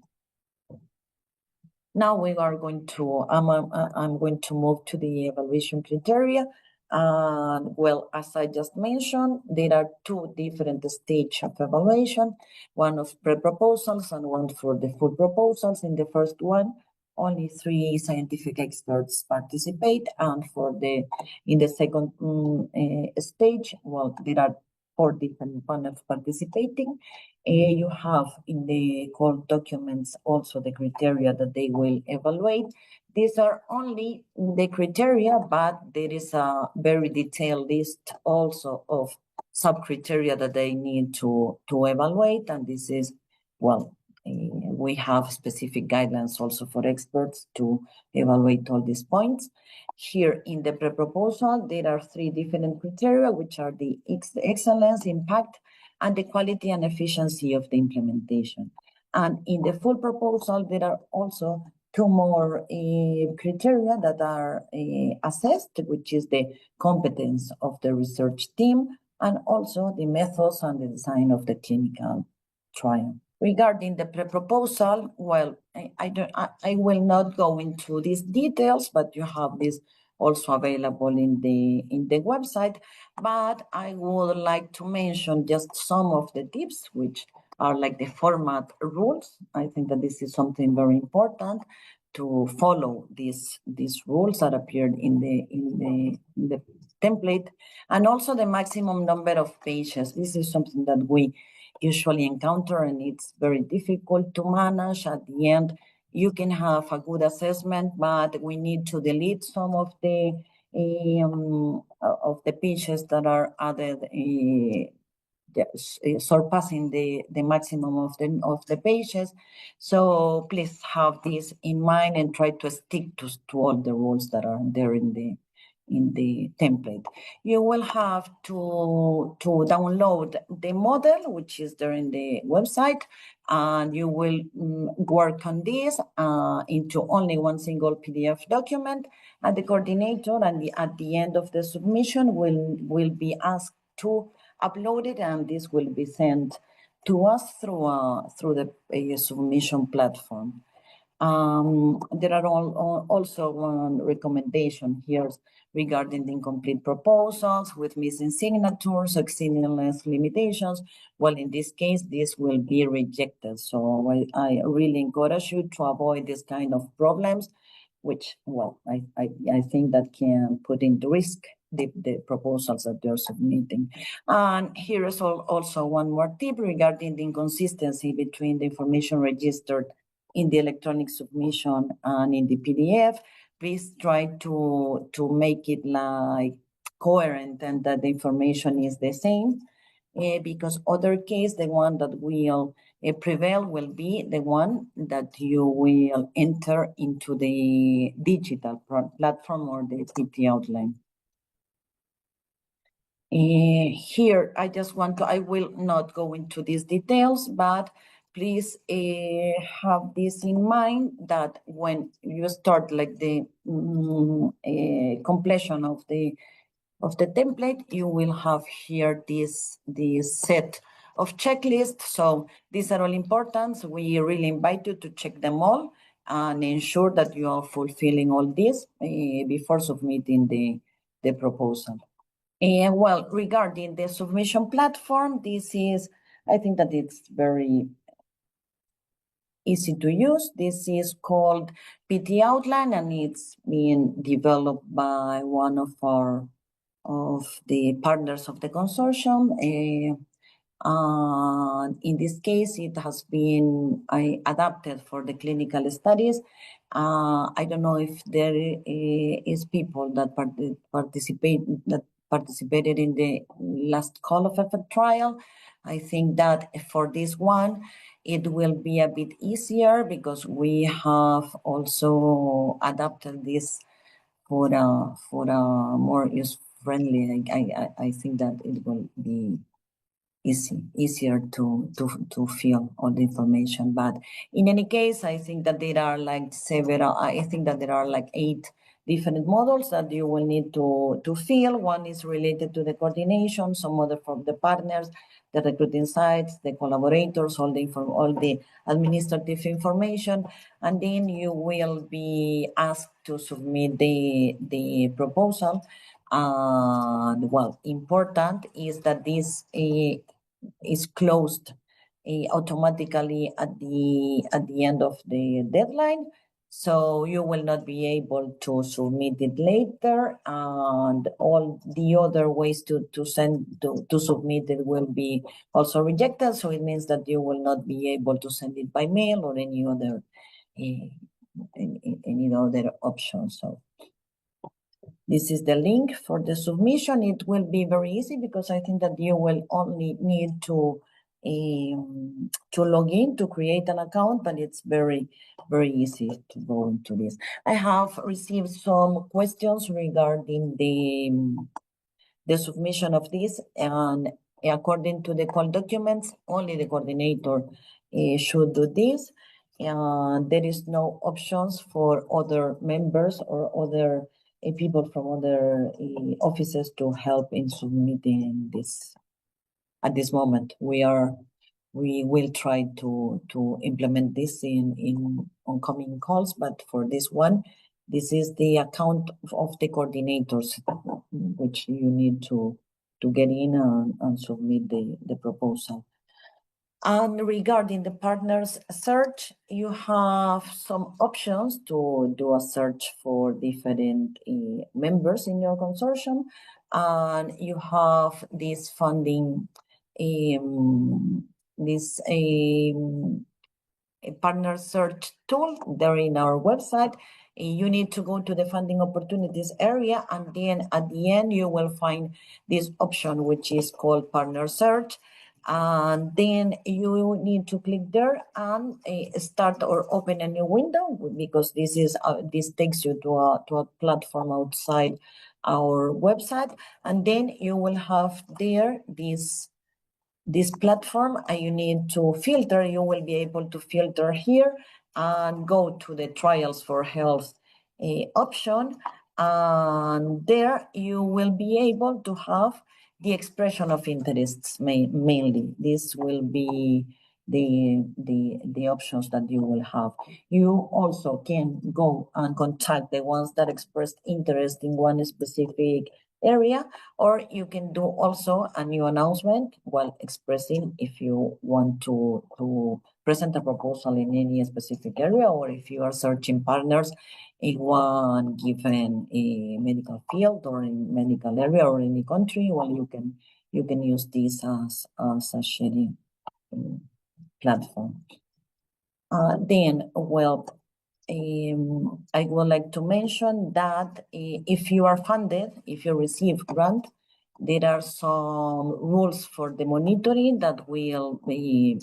B: Now we are going to, I'm going to move to the evaluation criteria. Well, as I just mentioned, there are two different stages of evaluation, one of pre-proposals and one for the full proposals. In the first one, only 3 scientific experts participate, and in the second stage, well, there are 4 different panels participating. You have in the core documents also the criteria that they will evaluate. These are only the criteria, but there is a very detailed list also of sub-criteria that they need to evaluate. And this is, well, we have specific guidelines also for experts to evaluate all these points. Here in the pre-proposal, there are 3 different criteria, which are the excellence, impact, and the quality and efficiency of the implementation. And in the full proposal, there are also 2 more criteria that are assessed, which is the competence of the research team, and also the methods and the design of the clinical trial. Regarding the pre-proposal, well, I will not go into these details, but you have this also available in the website. But I would like to mention just some of the tips, which are like the format rules. I think that this is something very important to follow these rules that appeared in the template, and also the maximum number of pages. This is something that we usually encounter, and it's very difficult to manage. At the end, you can have a good assessment, but we need to delete some of the pages that are added, surpassing the maximum of the pages. So please have this in mind and try to stick to all the rules that are there in the template. You will have to download the model, which is there in the website, and you will work on this into only one single PDF document. And the coordinator, and at the end of the submission, will be asked to upload it, and this will be sent to us through the submission platform. There are also one recommendation here regarding the incomplete proposals with missing signatures, exceeding length limitations. Well, in this case, this will be rejected. So I really encourage you to avoid this kind of problems, which, well, I think that can put into risk the proposals that they're submitting. And here is also one more tip regarding the inconsistency between the information registered in the electronic submission and in the PDF. Please try to make it like coherent and that the information is the same, because other case, the one that will prevail will be the one that you will enter into the digital platform or the PT outline. Here, I will not go into these details, but please have this in mind that when you start like the completion of the template, you will have here this set of checklists. So these are all important. So we really invite you to check them all and ensure that you are fulfilling all this before submitting the proposal. And well, regarding the submission platform, this is, I think that it's very easy to use. This is called PT Outline, and it's being developed by one of the partners of the consortium. In this case, it has been adapted for the clinical studies. I don't know if there is people that participated in the last call of effort trial. I think that for this one, it will be a bit easier because we have also adapted this for a more user-friendly. I think that it will be easier to fill all the information. But in any case, I think that there are like several. I think that there are like 8 different models that you will need to fill. One is related to the coordination, some other from the partners, the recruiting sites, the collaborators, all the administrative information, and then you will be asked to submit the proposal. Well, important is that this is closed automatically at the end of the deadline. So you will not be able to submit it later, and all the other ways to submit it will be also rejected. So it means that you will not be able to send it by mail or any other option. So this is the link for the submission. It will be very easy because I think that you will only need to log in to create an account, but it's very, very easy to go into this. I have received some questions regarding the submission of this, and according to the call documents, only the coordinator should do this. There is no options for other members or other people from other offices to help in submitting this. At this moment, we will try to implement this in oncoming calls, but for this one, this is the account of the coordinators, which you need to get in and submit the proposal. And regarding the partners search, you have some options to do a search for different members in your consortium, and you have this funding, this partner search tool there in our website. You need to go to the funding opportunities area, and then at the end you will find this option which is called partner search, and then you need to click there and start or open a new window, because this takes you to a platform outside our website, and then you will have there this platform, and you need to filter. You will be able to filter here and go to the Trials4Health option, and there you will be able to have the expression of interests mainly. This will be the options that you will have. You also can go and contact the ones that expressed interest in one specific area, or you can do also a new announcement while expressing if you want to present a proposal in any specific area, or if you are searching partners in one given medical field or in medical area or any country. Well, you can use this as a sharing platform. Then, well, I would like to mention that if you are funded, if you receive grant, there are some rules for the monitoring that will be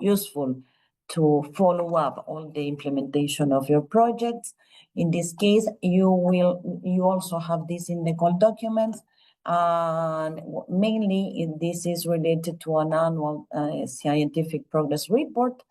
B: useful to follow up all the implementation of your projects. In this case, you also have this in the call documents. And mainly this is related to an annual scientific progress report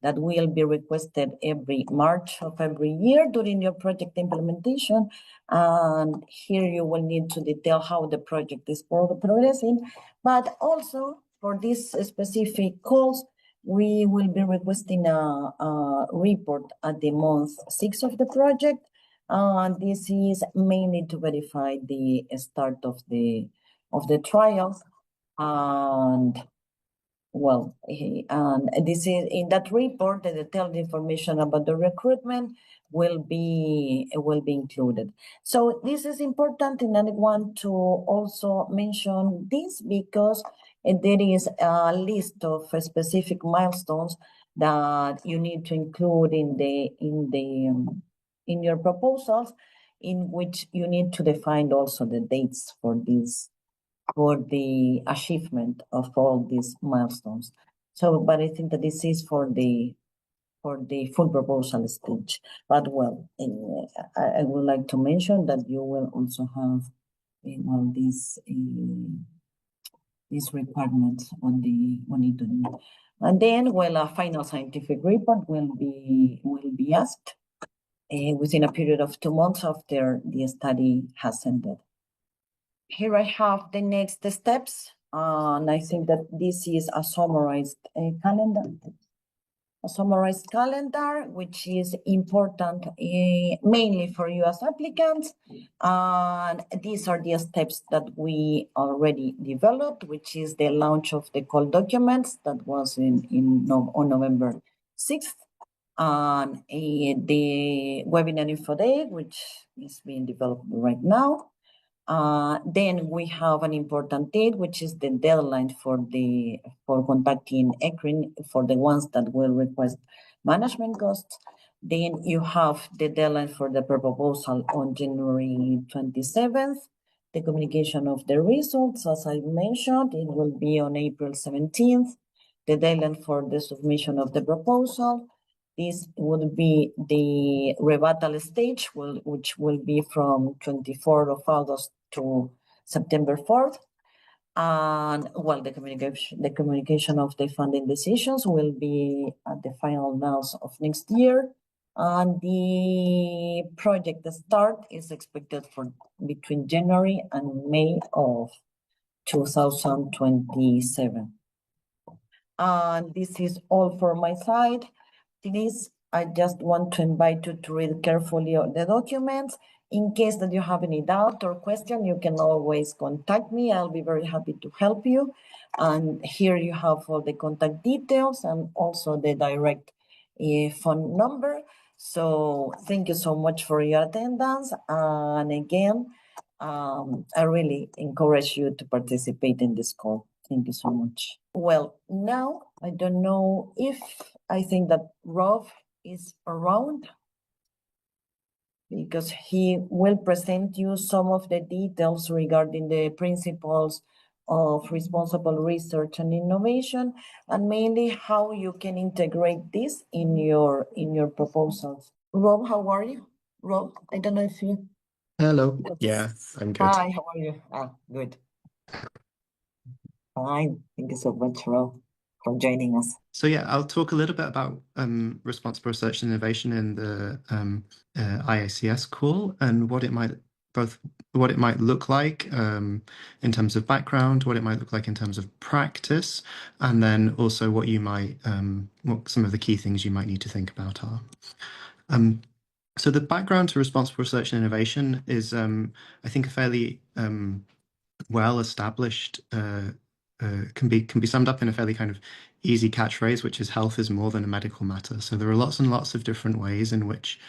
B: that will be requested every March of every year during your project implementation. And here you will need to detail how the project is progressing, but also for this specific calls, we will be requesting a report at the month 6 of the project. This is mainly to verify the start of the trials. And well, and this is in that report, the detailed information about the recruitment will be included. So this is important, and I want to also mention this because there is a list of specific milestones that you need to include in your proposals, in which you need to define also the dates for the achievement of all these milestones. So, but I think that this is for the full proposal stage. But well, I would like to mention that you will also have well these requirements on it. And then, well, a final scientific report will be asked within a period of 2 months after the study has ended. Here I have the next steps, and I think that this is a summarized calendar. A summarized calendar, which is important mainly for you as applicants. And these are the steps that we already developed, which is the launch of the call documents that was on November 6th. And the webinar info day, which is being developed right now. Then we have an important date, which is the deadline for contacting ECRIN for the ones that will request management costs. Then you have the deadline for the proposal on January 27th. The communication of the results, as I mentioned, it will be on April 17th. The deadline for the submission of the proposal. This would be the rebuttal stage, which will be from 24th of August to September 4th. And well, the communication of the funding decisions will be at the final months of next year. And the project start is expected for between January and May of 2027. And this is all for my side. Please, I just want to invite you to read carefully the documents. In case that you have any doubt or question, you can always contact me. I'll be very happy to help you. And here you have all the contact details and also the direct phone number. So thank you so much for your attendance. And again, I really encourage you to participate in this call. Thank you so much. Well, now I don't know if I think that Rob is around, because he will present you some of the details regarding the principles of responsible research and innovation, and mainly how you can integrate this in your proposals. Rob, how are you? Rob, I don't know if you...
C: Hello. Yeah, I'm good.
B: Hi, how are you? Good. Fine. Thank you so much, Rob, for joining us.
C: So yeah, I'll talk a little bit about responsible research and innovation in the IACS call and what it might look like in terms of background, what it might look like in terms of practice, and then also what you might what some of the key things you might need to think about are. So the background to responsible research and innovation is, I think, a fairly well-established, can be summed up in a fairly kind of easy catchphrase, which is health is more than a medical matter. So there are lots and lots of different ways in which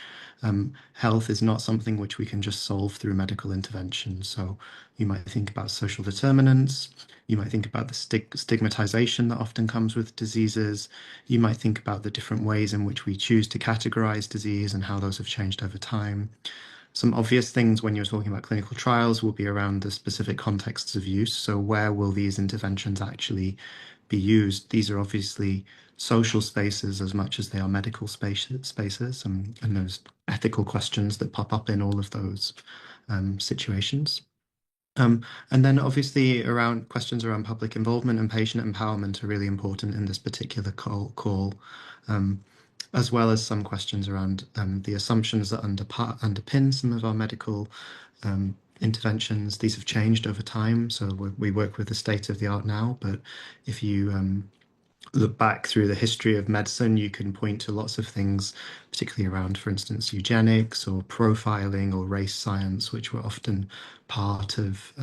C: health is not something which we can just solve through medical intervention. So you might think about social determinants, you might think about the stigmatization that often comes with diseases, you might think about the different ways in which we choose to categorize disease and how those have changed over time. Some obvious things when you're talking about clinical trials will be around the specific contexts of use. So where will these interventions actually be used? These are obviously social spaces as much as they are medical spaces, and there's ethical questions that pop up in all of those situations. And then obviously around questions around public involvement and patient empowerment are really important in this particular call, as well as some questions around the assumptions that underpin some of our medical interventions. These have changed over time, so we work with the state of the art now, but if you look back through the history of medicine, you can point to lots of things, particularly around, for instance, eugenics or profiling or race science, which were often part of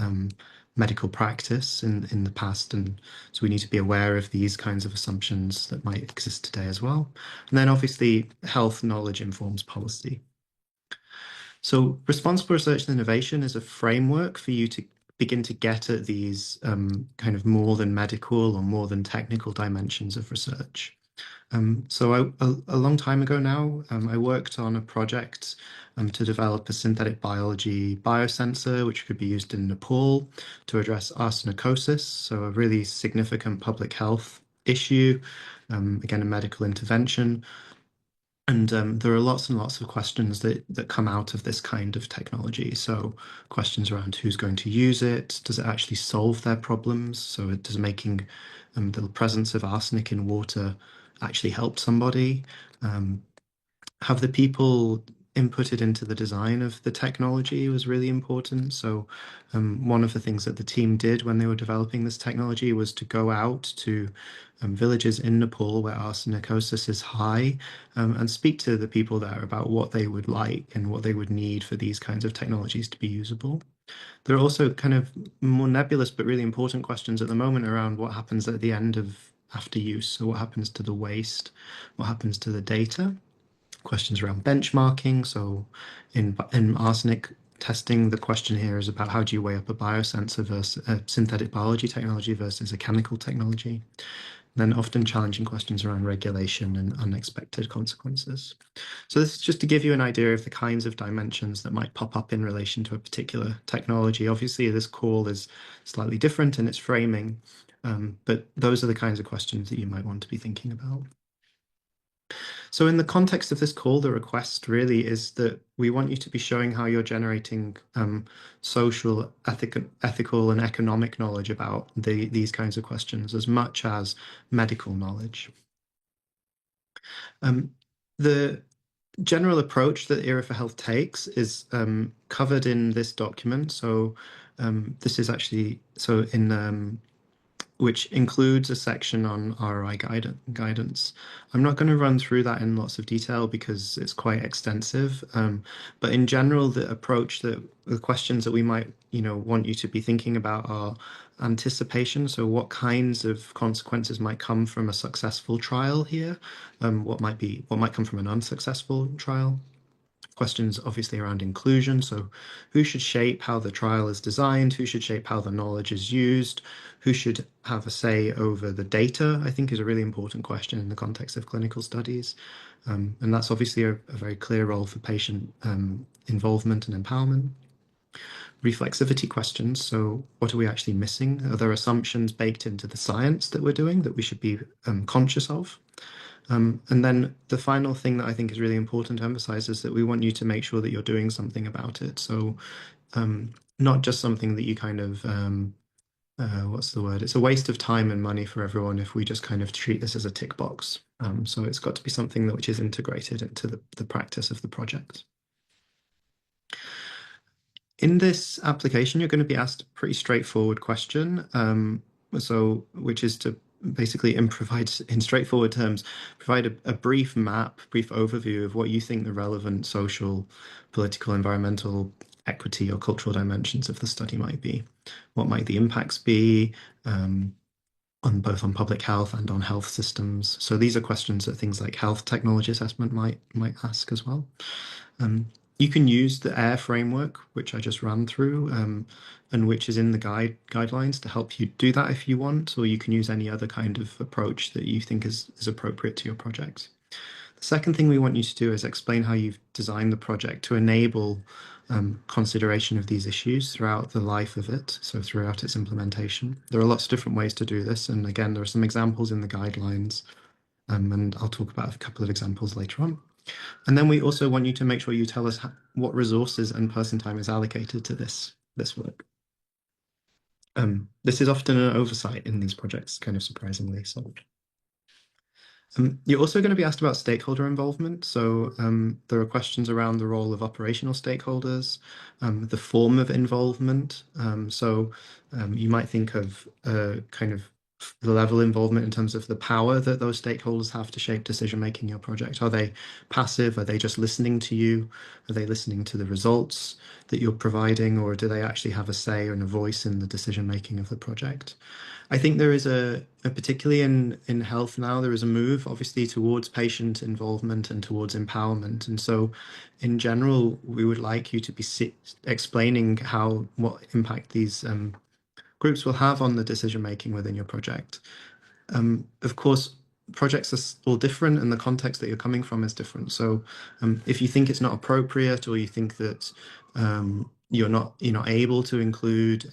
C: medical practice in the past. And so we need to be aware of these kinds of assumptions that might exist today as well. And then obviously health knowledge informs policy. So responsible research and innovation is a framework for you to begin to get at these kind of more than medical or more than technical dimensions of research. So a long time ago now, I worked on a project to develop a synthetic biology biosensor, which could be used in Nepal to address arsenicosis, so a really significant public health issue, again, a medical intervention. And there are lots and lots of questions that come out of this kind of technology. So questions around who's going to use it, does it actually solve their problems? So does making the presence of arsenic in water actually help somebody? Have the people inputted into the design of the technology was really important. So one of the things that the team did when they were developing this technology was to go out to villages in Nepal where arsenicosis is high and speak to the people there about what they would like and what they would need for these kinds of technologies to be usable. There are also kind of more nebulous but really important questions at the moment around what happens at the end of after use. So what happens to the waste? What happens to the data? Questions around benchmarking. So in arsenic testing, the question here is about how do you weigh up a biosensor versus a synthetic biology technology versus a chemical technology. And then often challenging questions around regulation and unexpected consequences. So this is just to give you an idea of the kinds of dimensions that might pop up in relation to a particular technology. Obviously, this call is slightly different in its framing, but those are the kinds of questions that you might want to be thinking about. So in the context of this call, the request really is that we want you to be showing how you're generating social, ethical, and economic knowledge about these kinds of questions as much as medical knowledge. The general approach that ERA4Health takes is covered in this document. So this is actually, so in which includes a section on ROI guidance. I'm not going to run through that in lots of detail because it's quite extensive. But in general, the approach that the questions that we might, want you to be thinking about are anticipation. So what kinds of consequences might come from a successful trial here? What might come from an unsuccessful trial? Questions obviously around inclusion. So who should shape how the trial is designed? Who should shape how the knowledge is used? Who should have a say over the data? I think is a really important question in the context of clinical studies. And that's obviously a very clear role for patient involvement and empowerment. Reflexivity questions. So what are we actually missing? Are there assumptions baked into the science that we're doing that we should be conscious of? And then the final thing that I think is really important to emphasize is that we want you to make sure that you're doing something about it. So not just something that you kind of, what's the word? It's a waste of time and money for everyone if we just kind of treat this as a tick box. So it's got to be something which is integrated into the practice of the project. In this application, you're going to be asked a pretty straightforward question, which is to basically provide, in straightforward terms, provide a brief overview of what you think the relevant social, political, environmental, equity, or cultural dimensions of the study might be. What might the impacts be on both on public health and on health systems? So these are questions that things like health technology assessment might ask as well. You can use the ERA framework, which I just ran through, and which is in the guidelines to help you do that if you want, or you can use any other kind of approach that you think is appropriate to your project. The second thing we want you to do is explain how you've designed the project to enable consideration of these issues throughout the life of it, so throughout its implementation. There are lots of different ways to do this, and again, there are some examples in the guidelines, and I'll talk about a couple of examples later on. And then we also want you to make sure you tell us what resources and person time is allocated to this work. This is often an oversight in these projects, kind of surprisingly. So you're also going to be asked about stakeholder involvement. So there are questions around the role of operational stakeholders, the form of involvement. You might think of kind of the level of involvement in terms of the power that those stakeholders have to shape decision making in your project. Are they passive? Are they just listening to you? Are they listening to the results that you're providing, or do they actually have a say and a voice in the decision making of the project? I think there is particularly in health now, there is a move obviously towards patient involvement and towards empowerment. And so in general, we would like you to be explaining what impact these groups will have on the decision making within your project. Of course, projects are all different and the context that you're coming from is different. So if you think it's not appropriate, or you think that you're not able to include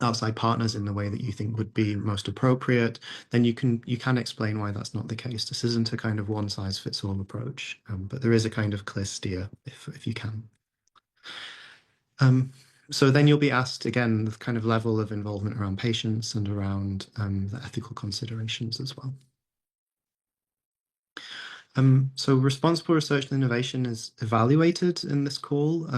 C: outside partners in the way that you think would be most appropriate, then you can explain why that's not the case. This isn't a kind of one size fits all approach, but there is a kind of clear steer if you can. So then you'll be asked again the kind of level of involvement around patients and around the ethical considerations as well. So responsible research and innovation is evaluated in this call.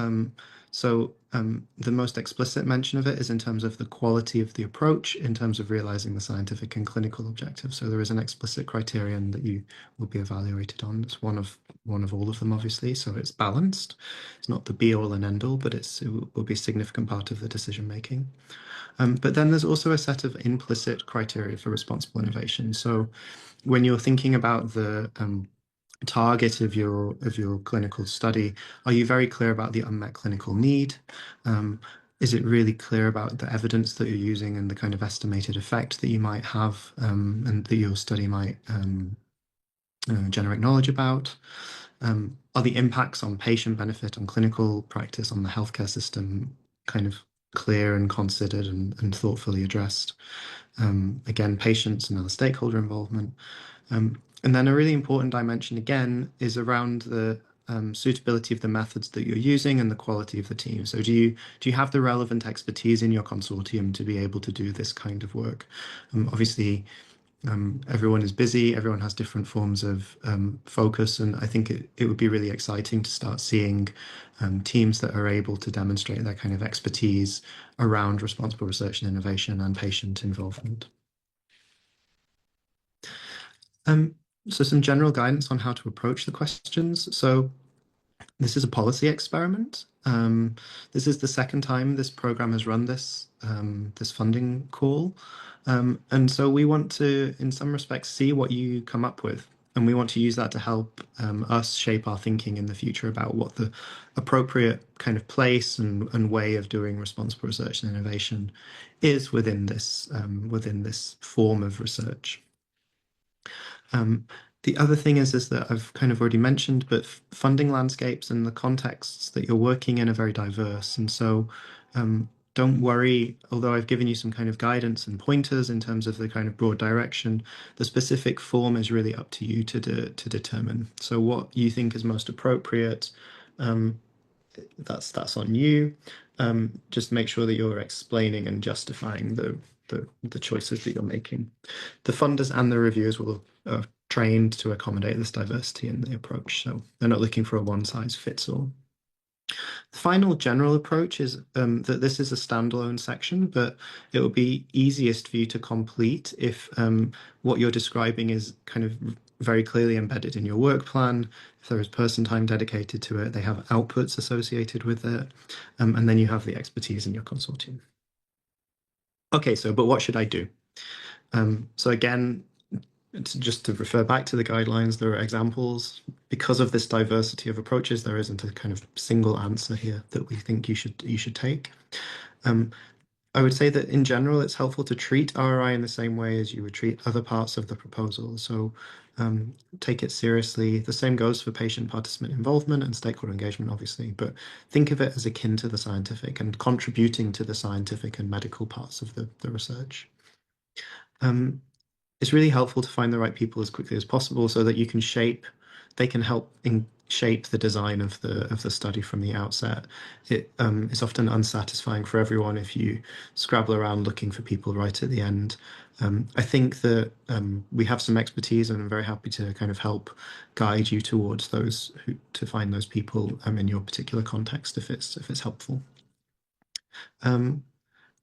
C: The most explicit mention of it is in terms of the quality of the approach, in terms of realizing the scientific and clinical objectives. So there is an explicit criterion that you will be evaluated on. It's one of all of them, obviously. So it's balanced. It's not the be all and end all, but it will be a significant part of the decision making. But then there's also a set of implicit criteria for responsible innovation. So when you're thinking about the target of your clinical study, are you very clear about the unmet clinical need? Is it really clear about the evidence that you're using and the kind of estimated effect that you might have and that your study might generate knowledge about? Are the impacts on patient benefit, on clinical practice, on the healthcare system kind of clear and considered and thoughtfully addressed? Again, patients and other stakeholder involvement. And then a really important dimension, again, is around the suitability of the methods that you're using and the quality of the team. So do you have the relevant expertise in your consortium to be able to do this kind of work? Obviously, everyone is busy, everyone has different forms of focus, and I think it would be really exciting to start seeing teams that are able to demonstrate their kind of expertise around responsible research and innovation and patient involvement. So some general guidance on how to approach the questions. So this is a policy experiment. This is the second time this program has run this funding call. And so we want to, in some respects, see what you come up with. And we want to use that to help us shape our thinking in the future about what the appropriate kind of place and way of doing responsible research and innovation is within this form of research. The other thing is that I've kind of already mentioned, but funding landscapes and the contexts that you're working in are very diverse. And so don't worry, although I've given you some kind of guidance and pointers in terms of the kind of broad direction, the specific form is really up to you to determine. So what you think is most appropriate, that's on you. Just make sure that you're explaining and justifying the choices that you're making. The funders and the reviewers will trained to accommodate this diversity in the approach. So they're not looking for a one size fits all. The final general approach is that this is a standalone section, but it will be easiest for you to complete if what you're describing is kind of very clearly embedded in your work plan. If there is person time dedicated to it, they have outputs associated with it, and then you have the expertise in your consortium. Okay, but what should I do? So again, just to refer back to the guidelines, there are examples. Because of this diversity of approaches, there isn't a kind of single answer here that we think you should take. I would say that in general, it's helpful to treat ROI in the same way as you would treat other parts of the proposal. So take it seriously. The same goes for patient participant involvement and stakeholder engagement, obviously, but think of it as akin to the scientific and contributing to the scientific and medical parts of the research. It's really helpful to find the right people as quickly as possible so that you can they can help shape the design of the study from the outset. It is often unsatisfying for everyone if you scrabble around looking for people right at the end. I think that we have some expertise, and I'm very happy to kind of help guide you towards those to find those people in your particular context if it's helpful.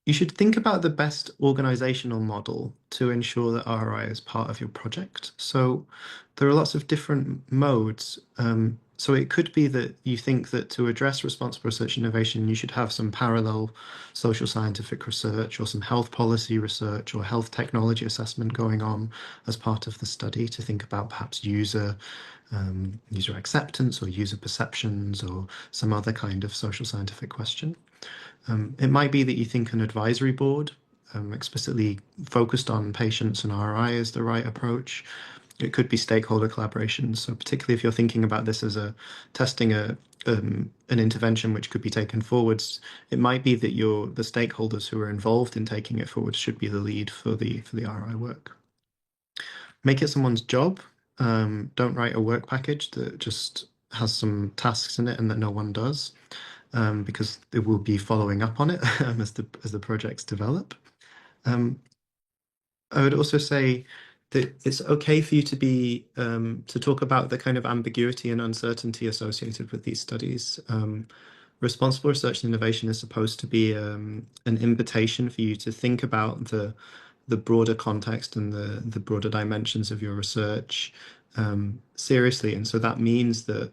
C: You should think about the best organizational model to ensure that ROI is part of your project. So there are lots of different modes. So it could be that you think that to address responsible research innovation, you should have some parallel social scientific research or some health policy research or health technology assessment going on as part of the study to think about perhaps user acceptance or user perceptions or some other kind of social scientific question. It might be that you think an advisory board explicitly focused on patients and ROI is the right approach. It could be stakeholder collaboration. So particularly if you're thinking about this as testing an intervention which could be taken forwards, it might be that the stakeholders who are involved in taking it forward should be the lead for the ROI work. Make it someone's job. Don't write a work package that just has some tasks in it and that no one does. Because it will be following up on it as the projects develop. I would also say that it's okay for you to talk about the kind of ambiguity and uncertainty associated with these studies. Responsible research and innovation is supposed to be an invitation for you to think about the broader context and the broader dimensions of your research seriously, and so that means that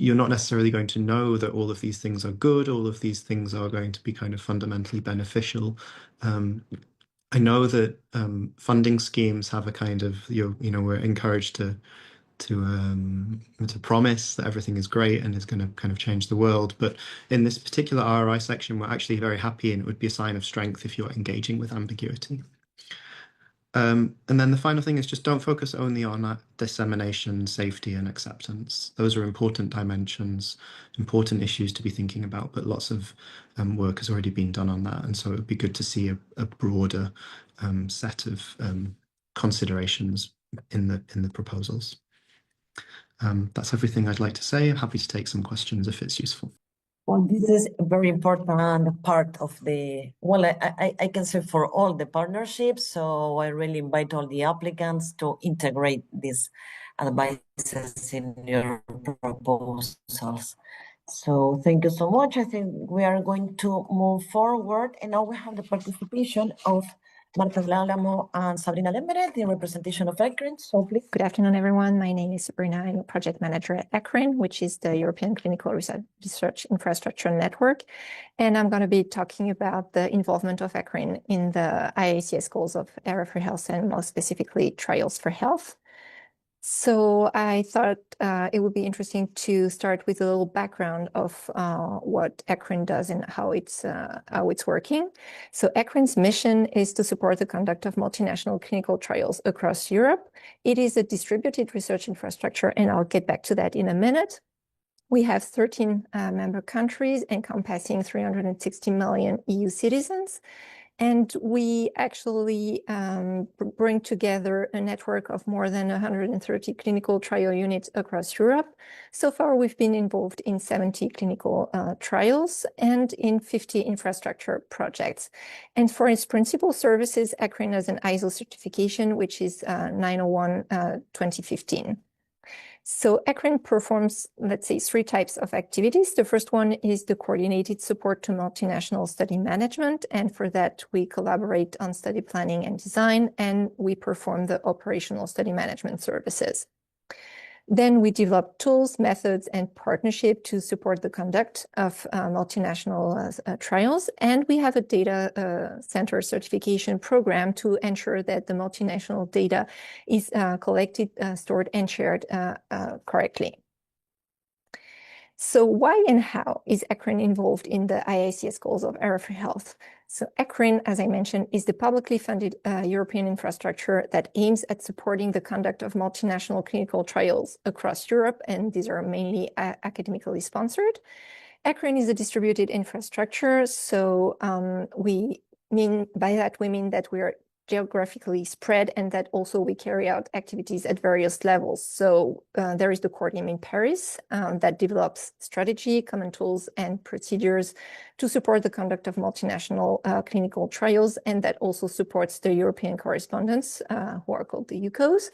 C: you're not necessarily going to know that all of these things are good, all of these things are going to be kind of fundamentally beneficial. I know that funding schemes have a kind of, we're encouraged to promise that everything is great and is going to kind of change the world. But in this particular ROI section, we're actually very happy, and it would be a sign of strength if you're engaging with ambiguity. And then the final thing is just don't focus only on dissemination, safety, and acceptance. Those are important dimensions, important issues to be thinking about, but lots of work has already been done on that. And so it would be good to see a broader set of considerations in the proposals. That's everything I'd like to say. I'm happy to take some questions if it's useful.
B: Well, this is a very important part of I can say for all the partnerships. So I really invite all the applicants to integrate these advices in your proposals. So thank you so much. I think we are going to move forward, and now we have the participation of Marta Alamo and Sabrina Lemberet in representation of ECRIN. So please.
D: Good afternoon, everyone. My name is Sabrina. I'm a project manager at ECRIN, which is the European Clinical Research Infrastructure Network. And I'm going to be talking about the involvement of ECRIN in the IACS goals of ERA4Health and more specifically Trials4Health. So I thought it would be interesting to start with a little background of what ECRIN does and how it's working. So ECRIN's mission is to support the conduct of multinational clinical trials across Europe. It is a distributed research infrastructure, and I'll get back to that in a minute. We have 13 member countries encompassing 360 million EU citizens. And we actually bring together a network of more than 130 clinical trial units across Europe. So far, we've been involved in 70 clinical trials and in 50 infrastructure projects. And for its principal services, ECRIN has an ISO certification, which is 901-2015. So ECRIN performs, let's say, 3 types of activities. The first one is the coordinated support to multinational study management. And for that, we collaborate on study planning and design, and we perform the operational study management services. Then we develop tools, methods, and partnership to support the conduct of multinational trials. And we have a data center certification program to ensure that the multinational data is collected, stored, and shared correctly. So why and how is ECRIN involved in the IACS goals of ERA4Health? So ECRIN, as I mentioned, is the publicly funded European infrastructure that aims at supporting the conduct of multinational clinical trials across Europe, and these are mainly academically sponsored. ECRIN is a distributed infrastructure, so we mean that we are geographically spread, and that also we carry out activities at various levels. So there is the core team in Paris that develops strategy, common tools, and procedures to support the conduct of multinational clinical trials, and that also supports the European correspondents, who are called the EUCOs.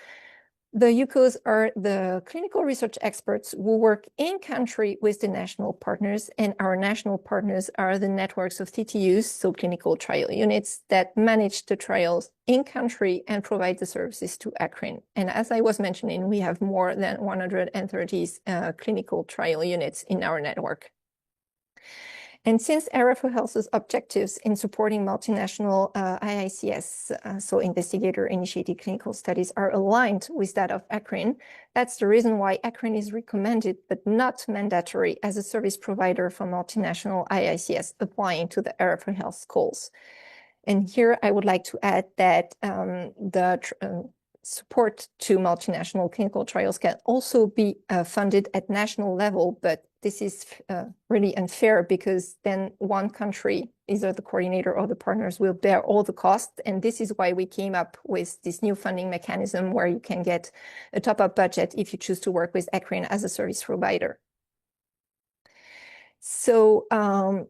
D: The EUCOs are the clinical research experts who work in country with the national partners, and our national partners are the networks of CTUs, so clinical trial units, that manage the trials in country and provide the services to ECRIN. And as I was mentioning, we have more than 130 clinical trial units in our network. And since ERA4Health's objectives in supporting multinational IICS, so investigator-initiated clinical studies, are aligned with that of ECRIN, that's the reason why ECRIN is recommended but not mandatory as a service provider for multinational IICS applying to the ERA4Health goals. And here I would like to add that support to multinational clinical trials can also be funded at national level, but this is really unfair because then one country, either the coordinator or the partners, will bear all the costs. And this is why we came up with this new funding mechanism where you can get a top-up budget if you choose to work with ECRIN as a service provider. So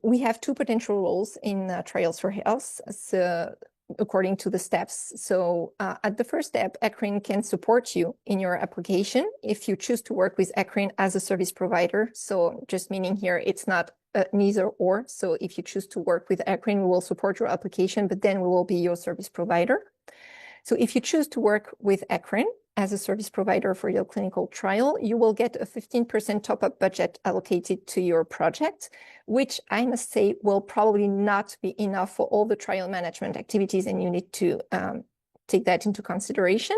D: we have two potential roles in Trials4Health. So according to the steps. So at the first step, ECRIN can support you in your application if you choose to work with ECRIN as a service provider. So just meaning here, it's not neither or. So if you choose to work with ECRIN, we will support your application, but then we will be your service provider. So if you choose to work with ECRIN as a service provider for your clinical trial, you will get a 15% top-up budget allocated to your project, which I must say will probably not be enough for all the trial management activities, and you need to take that into consideration.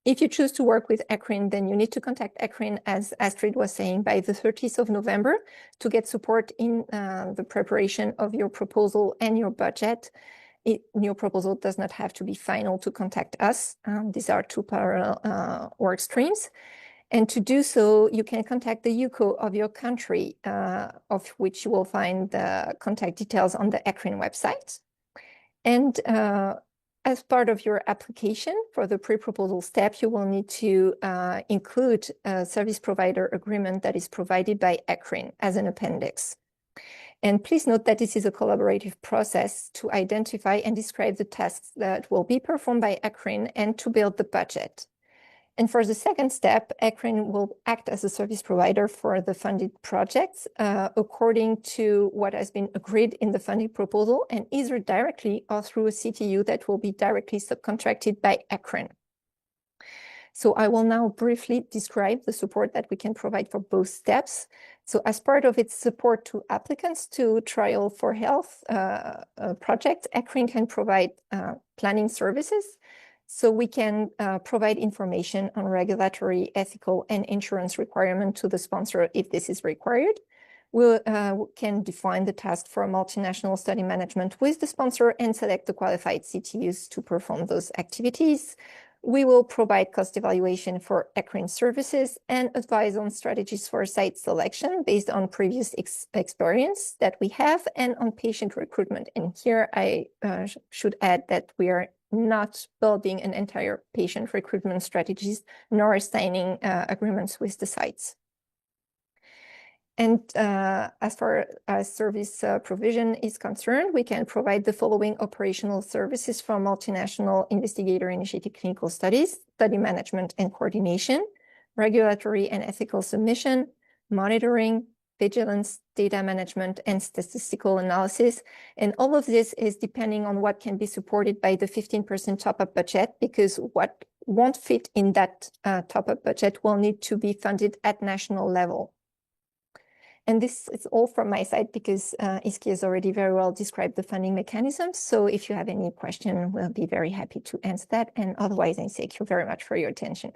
D: If you choose to work with ECRIN, then you need to contact ECRIN, as Astrid was saying, by the 30th of November to get support in the preparation of your proposal and your budget. Your proposal does not have to be final to contact us. These are two parallel work streams. And to do so, you can contact the EUCO of your country, of which you will find the contact details on the ECRIN website. And as part of your application for the pre-proposal step, you will need to include a service provider agreement that is provided by ECRIN as an appendix. And please note that this is a collaborative process to identify and describe the tasks that will be performed by ECRIN and to build the budget. And for the second step, ECRIN will act as a service provider for the funded projects according to what has been agreed in the funding proposal, and either directly or through a CTU that will be directly subcontracted by ECRIN. So I will now briefly describe the support that we can provide for both steps. So as part of its support to applicants to Trials4Health project, ECRIN can provide planning services. So we can provide information on regulatory, ethical, and insurance requirement to the sponsor if this is required. We can define the task for multinational study management with the sponsor and select the qualified CTUs to perform those activities. We will provide cost evaluation for ECRIN services and advise on strategies for site selection based on previous experience that we have and on patient recruitment. And here I should add that we are not building an entire patient recruitment strategies, nor signing agreements with the sites. And as far as service provision is concerned, we can provide the following operational services for multinational investigator-initiated clinical studies: study management and coordination, regulatory and ethical submission, monitoring, vigilance, data management, and statistical analysis. And all of this is depending on what can be supported by the 15% top-up budget, because what won't fit in that top-up budget will need to be funded at national level. And this is all from my side because Iski has already very well described the funding mechanisms. So if you have any question, we'll be very happy to answer that. And otherwise, I thank you very much for your attention.